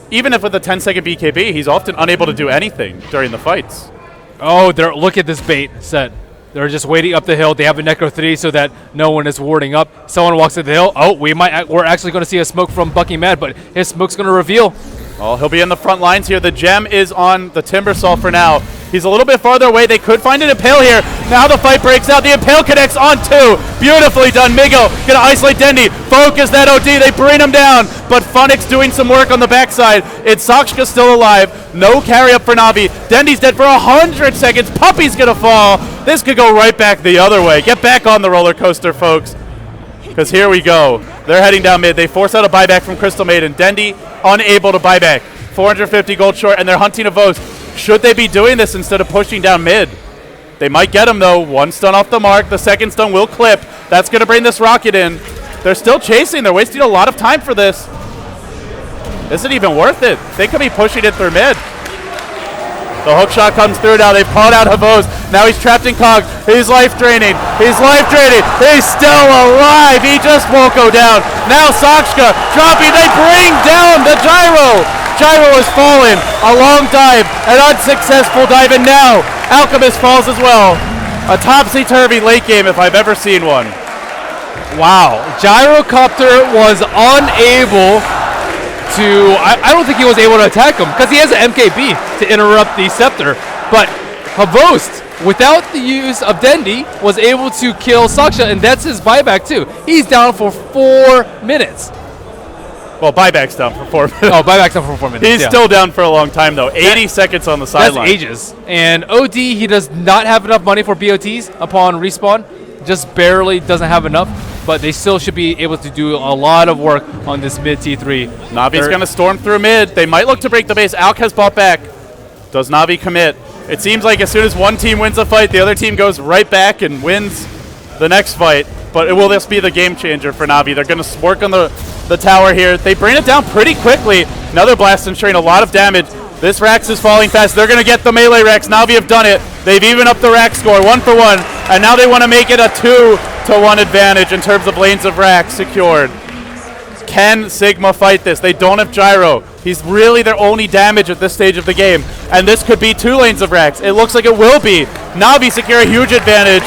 even if with a 10-second BKB, he's often unable to do anything during the fights. Oh, look at this bait set. They're just waiting up the hill. They have a Necro 3 so that no one is warding up. Someone walks up the hill. Oh, we're actually going to see a smoke from Bucky Mad, but his smoke's going to reveal. Oh, he'll be in the front lines here. The gem is on the Timbersaw for now. He's a little bit farther away. They could find an Impale here. Now the fight breaks out. The Impale connects on 2. Beautifully done. Migo going to isolate Dendy. Focus that OD. They bring him down. But Funix doing some work on the backside. It's Sakshka still alive. No carry up for Na'Vi. Dendy's dead for 100 seconds. Puppy's going to fall. This could go right back the other way. Get back on the roller coaster, folks. Because here we go. They're heading down mid. They force out a buyback from Crystal Maiden. Dendy unable to buy back. 450 gold short, and they're hunting a Vos. Should they be doing this instead of pushing down mid? They might get him, though. One stun off the mark. The second stun will clip. That's going to bring this rocket in. They're still chasing. They're wasting a lot of time for this. Isn't even worth it. They could be pushing it through mid. The hook shot comes through now. They've called out Havos. Now he's trapped in Cog. He's life draining. He's life draining. He's still alive. He just won't go down. Now Sakshka dropping. They bring down the Gyro. Gyro has fallen. A long dive. An unsuccessful dive. And now Alchemist falls as well. A topsy-turvy late game if I've ever seen one. Wow. Gyrocopter was unable to, I don't think he was able to attack him because he has an MKB to interrupt the Scepter. But Havost, without the use of Dendy, was able to kill Sakshka, and that's his buyback too. He's down for 4 minutes. Well, buyback's down for 4 minutes. Oh, buyback's down for 4 minutes. He's still down for a long time, though. 80 seconds on the sideline. That's ages. And OD, he does not have enough money for BOTs upon respawn. Just barely doesn't have enough. But they still should be able to do a lot of work on this mid T3. Navi's going to storm through mid. They might look to break the base. Alk has bought back. Does Na'Vi commit? It seems like as soon as one team wins a fight, the other team goes right back and wins the next fight. But will this be the game changer for Na'Vi? They're going to work on the tower here. They bring it down pretty quickly. Another blast ensuring a lot of damage. This Rax is falling fast. They're going to get the melee Rax. Na'Vi have done it. They've evened up the Rax score 1 for 1. And now they want to make it a 2-to-1 advantage in terms of lanes of Rax secured. Can Sigma fight this? They don't have Gyro. He's really their only damage at this stage of the game. And this could be 2 lanes of Rax. It looks like it will be. Na'Vi secure a huge advantage.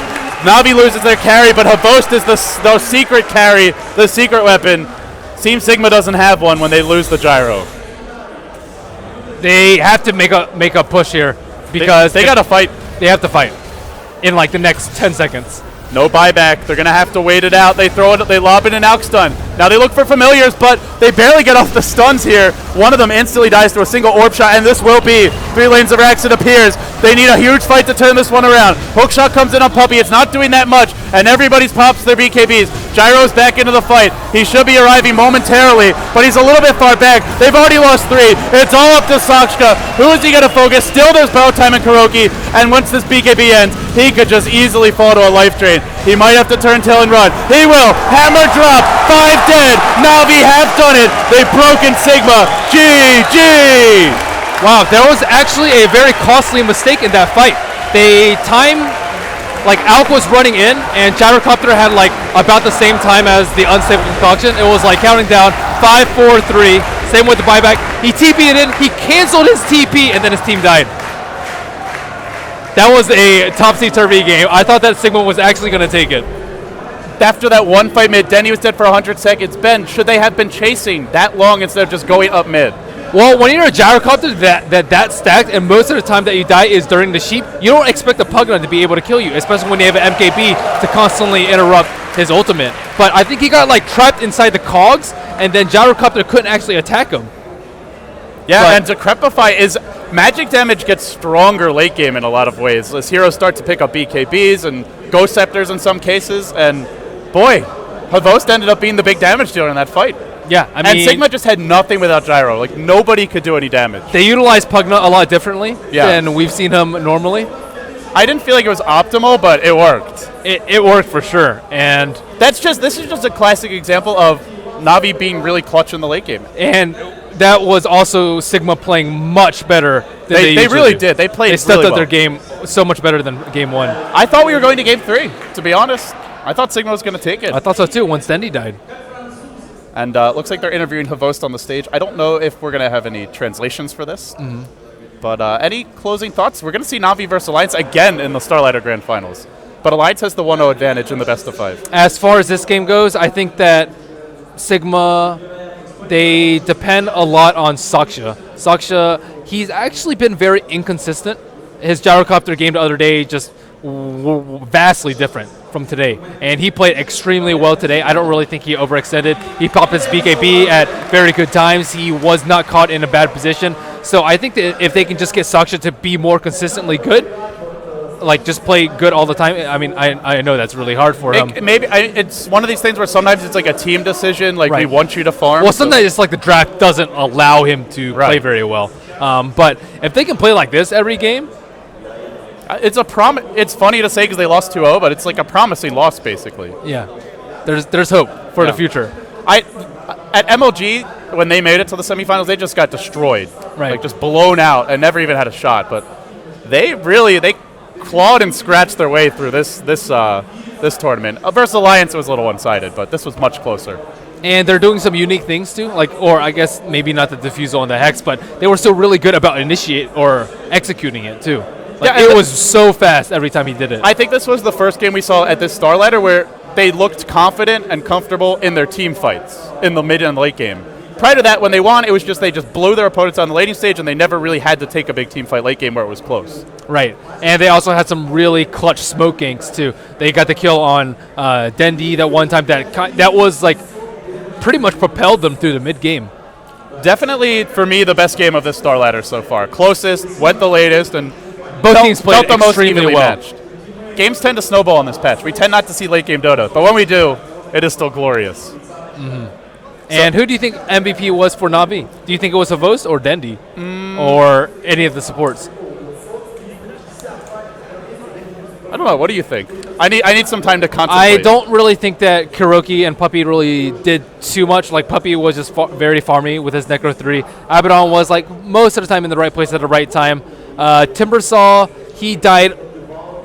Na'Vi loses their carry, but Havost is the secret carry, the secret weapon. Team Sigma doesn't have one when they lose the Gyro. They have to make a push here because they got to fight. They have to fight in like the next 10 seconds. No buyback. They're going to have to wait it out. They throw it. They lob in an Alk stun. Now they look for familiars, but they barely get off the stuns here. One of them instantly dies to a single orb shot, and this will be 3 lanes of Rax, it appears. They need a huge fight to turn this one around. Hook shot comes in on Puppy. It's not doing that much, and everybody's pops their BKBs. Gyro's back into the fight. He should be arriving momentarily, but he's a little bit far back. They've already lost 3. It's all up to Sakshka. Who is he going to focus? Still there's Bow Time and Kuroki, and once this BKB ends, he could just easily fall to a life drain. He might have to turn tail and run. He will. Hammer drop. 5 dead. Na'Vi have done it. They've broken Sigma. GG. Wow, there was actually a very costly mistake in that fight. They timed, like Alk was running in, and Gyrocopter had like about the same time as the unstable concoction. It was like counting down 5, 4, 3. Same with the buyback. He TP'd in. He canceled his TP, and then his team died. That was a topsy-turvy game. I thought that Sigma was actually going to take it. After that one fight mid, Denny was dead for 100 seconds. Ben, should they have been chasing that long instead of just going up mid? Well, when you're a Gyrocopter that stacked, and most of the time that you die is during the sheep, you don't expect a Pugna to be able to kill you, especially when you have an MKB to constantly interrupt his ultimate. But I think he got like trapped inside the cogs, and then Gyrocopter couldn't actually attack him. Yeah, and Decrepify is... Magic damage gets stronger late game in a lot of ways as heroes start to pick up BKBs and Ghost Scepters in some cases, and boy, Havost ended up being the big damage dealer in that fight. Yeah, I mean... And Sigma just had nothing without Gyro. Like, nobody could do any damage. They utilize Pugna a lot differently than we've seen him normally. I didn't feel like it was optimal, but it worked. It worked for sure, and... This is just a classic example of Na'Vi being really clutch in the late game. And... that was also Sigma playing much better than they really do. did. They played They stepped really up well. their game so much better than game 1. I thought we were going to game 3, to be honest. I thought Sigma was going to take it. I thought so too, once Dendy died. And looks like they're interviewing Havost on the stage. I don't know if we're going to have any translations for this. Mm-hmm. But any closing thoughts? We're going to see Na'Vi versus Alliance again in the Starladder Grand Finals. But Alliance has the 1-0 advantage in the best of 5. As far as this game goes, I think that Sigma... they depend a lot on Sakshka. Sakshka, he's actually been very inconsistent his gyrocopter game the other day just vastly different from today, and he played extremely well today. I don't really think he overextended. He popped his BKB at very good times. He was not caught in a bad position. So I think that if they can just get Saksha to be more consistently good, like just play good all the time. I mean, I know that's really hard for him. It's one of these things where sometimes it's like a team decision. Like we want you to farm. Well, sometimes it's like the draft doesn't allow him to play very well. But if they can play like this every game, it's It's funny to say because they lost 2-0, but it's like a promising loss basically. Yeah, there's hope for the future. At MLG when they made it to the semifinals, they just got destroyed, like just blown out, and never even had a shot. But they clawed and scratched their way through this tournament. Versus Alliance, it was a little one-sided, but this was much closer. And they're doing some unique things too, or I guess maybe not the defusal and the hex, but they were still really good about executing it too. It was so fast every time he did it. I think this was the first game we saw at this Starladder where they looked confident and comfortable in their team fights in the mid and late game. Prior to that, when they won, it was just they just blew their opponents on the laning stage, and they never really had to take a big team fight late game where it was close. Right, and they also had some really clutch smoke ganks too. They got the kill on Dendi that one time that was like pretty much propelled them through the mid game. Definitely, for me, the best game of this Starladder so far. Closest, went the latest, and both teams played the most extremely evenly well. matched. Games tend to snowball on this patch. We tend not to see late game Dota, but when we do, it is still glorious. Mm-hmm. And who do you think MVP was for Na'Vi? Do you think it was Havos or Dendi? Or any of the supports? I don't know. What do you think? I need some time to contemplate. I don't really think that Kuroki and Puppy really did too much. Like, Puppy was just very farmy with his Necro 3. Abaddon was, like, most of the time in the right place at the right time. Timbersaw, he died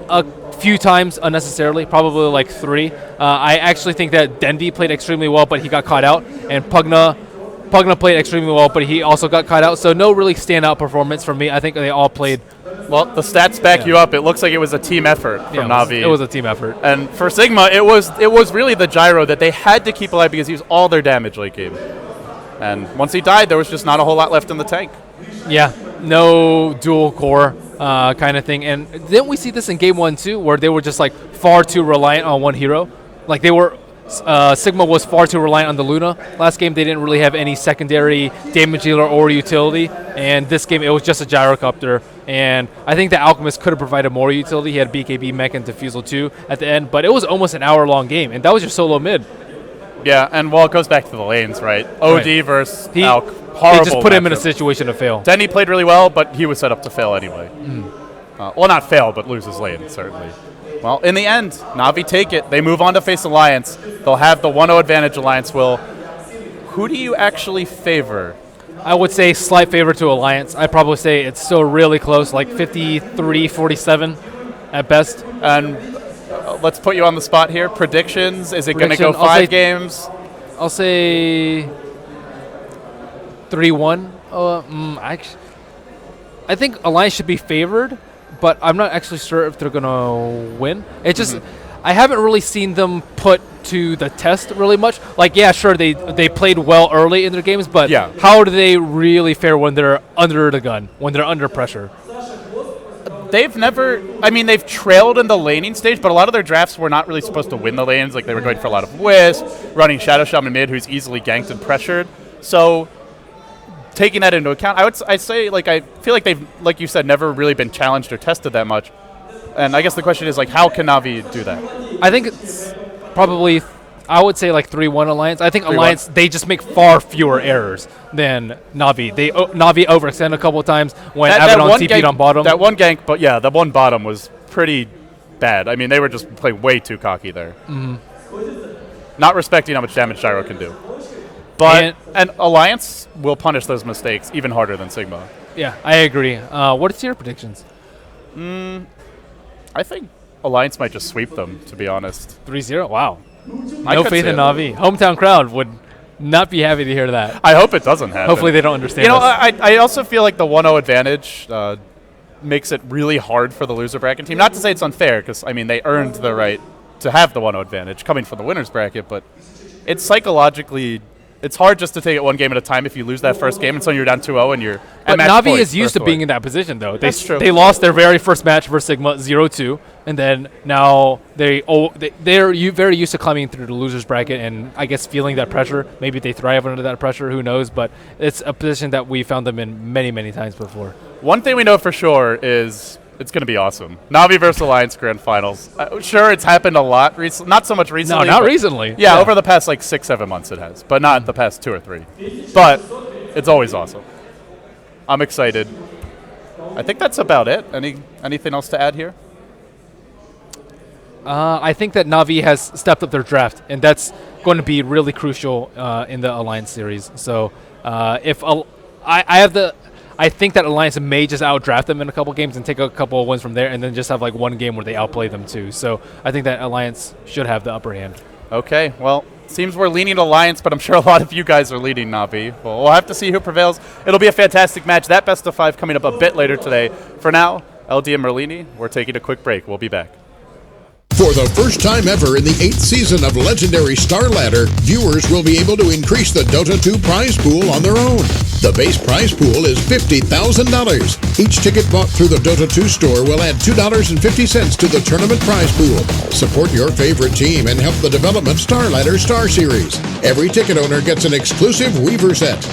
a few times unnecessarily, probably like 3. I actually think that Dendi played extremely well, but he got caught out. And Pugna played extremely well, but he also got caught out. So no really standout performance from me. I think they all played. Well, the stats back you up. It looks like it was a team effort from Na'Vi. It was a team effort. And for Sigma, it was really the gyro that they had to keep alive because he was all their damage late game. And once he died, there was just not a whole lot left in the tank. Yeah, no dual core kind of thing. And didn't we see this in game 1 too, where they were just like far too reliant on one hero? Like they were, Sigma was far too reliant on the Luna. Last game they didn't really have any secondary damage dealer or utility. And this game it was just a gyrocopter. And I think the Alchemist could have provided more utility. He had BKB, Mech, and Defusal too at the end. But it was almost an hour-long game, and that was your solo mid. Yeah, and it goes back to the lanes, right? OD versus Alk. They just put him in a situation to fail. Denny played really well, but he was set up to fail anyway. Well, not fail, but lose his lane, certainly. Well, in the end, Na'Vi take it. They move on to face Alliance. They'll have the 1-0 advantage, Alliance will. Who do you actually favor? I would say slight favor to Alliance. I'd probably say it's still really close, like 53-47 at best. And let's put you on the spot here. Predictions? Is it going to go 5 games? I'll say 3-1. I think Alliance should be favored, but I'm not actually sure if they're going to win. It's just I haven't really seen them put to the test really much. Like, yeah, sure, they played well early in their games, but how do they really fare when they're under the gun, when they're under pressure? They've trailed in the laning stage, but a lot of their drafts were not really supposed to win the lanes. Like, they were going for a lot of Wisp, running Shadow Shaman mid, who's easily ganked and pressured. So, taking that into account, I'd say, like, I feel like they've, like you said, never really been challenged or tested that much. And I guess the question is, like, how can Na'Vi do that? I think it's probably, I would say, like 3-1 Alliance. I think 3-1. Alliance, they just make far fewer errors than Na'Vi. Na'Vi overextend a couple of times when Abaddon TP'd on bottom. That one gank, but yeah, the one bottom was pretty bad. I mean, they were just playing way too cocky there. Not respecting how much damage Gyro can do. But and Alliance will punish those mistakes even harder than Sigma. Yeah, I agree. What's your predictions? I think Alliance might just sweep them, to be honest. 3-0? Wow. No faith in Na'Vi. Hometown crowd would not be happy to hear that. I hope it doesn't happen. Hopefully they don't understand You know, I also feel like the 1-0 advantage makes it really hard for the loser bracket team. Not to say it's unfair, because, I mean, they earned the right to have the 1-0 advantage coming from the winner's bracket, but it's psychologically it's hard just to take it one game at a time if you lose that first game, and so you're down 2-0 and you're But at match Na'Vi point is used to first being away. in that position, though. That's true. They lost their very first match versus Sigma 0-2, and then now they're very used to climbing through the losers bracket, and I guess feeling that pressure. Maybe they thrive under that pressure. Who knows? But it's a position that we found them in many, many times before. One thing we know for sure is it's going to be awesome. Na'Vi versus Alliance Grand Finals. Sure, it's happened a lot recently. Not so much recently. No, not but recently. Yeah, over the past like 6-7 months it has, but not the past 2 or 3. But it's always awesome. I'm excited. I think that's about it. Anything else to add here? I think that Na'Vi has stepped up their draft, and that's going to be really crucial in the Alliance series. So I think that Alliance may just outdraft them in a couple games and take a couple of wins from there, and then just have like one game where they outplay them too. So I think that Alliance should have the upper hand. Okay, well, seems we're leaning Alliance, but I'm sure a lot of you guys are leading Na'Vi. Well, we'll have to see who prevails. It'll be a fantastic match. That best of 5 coming up a bit later today. For now, LD and Merlini, we're taking a quick break. We'll be back. For the first time ever in the 8th season of legendary Starladder, viewers will be able to increase the Dota 2 prize pool on their own. The base prize pool is $50,000. Each ticket bought through the Dota 2 store will add $2.50 to the tournament prize pool. Support your favorite team and help the development Starladder Star Series. Every ticket owner gets an exclusive Weaver set.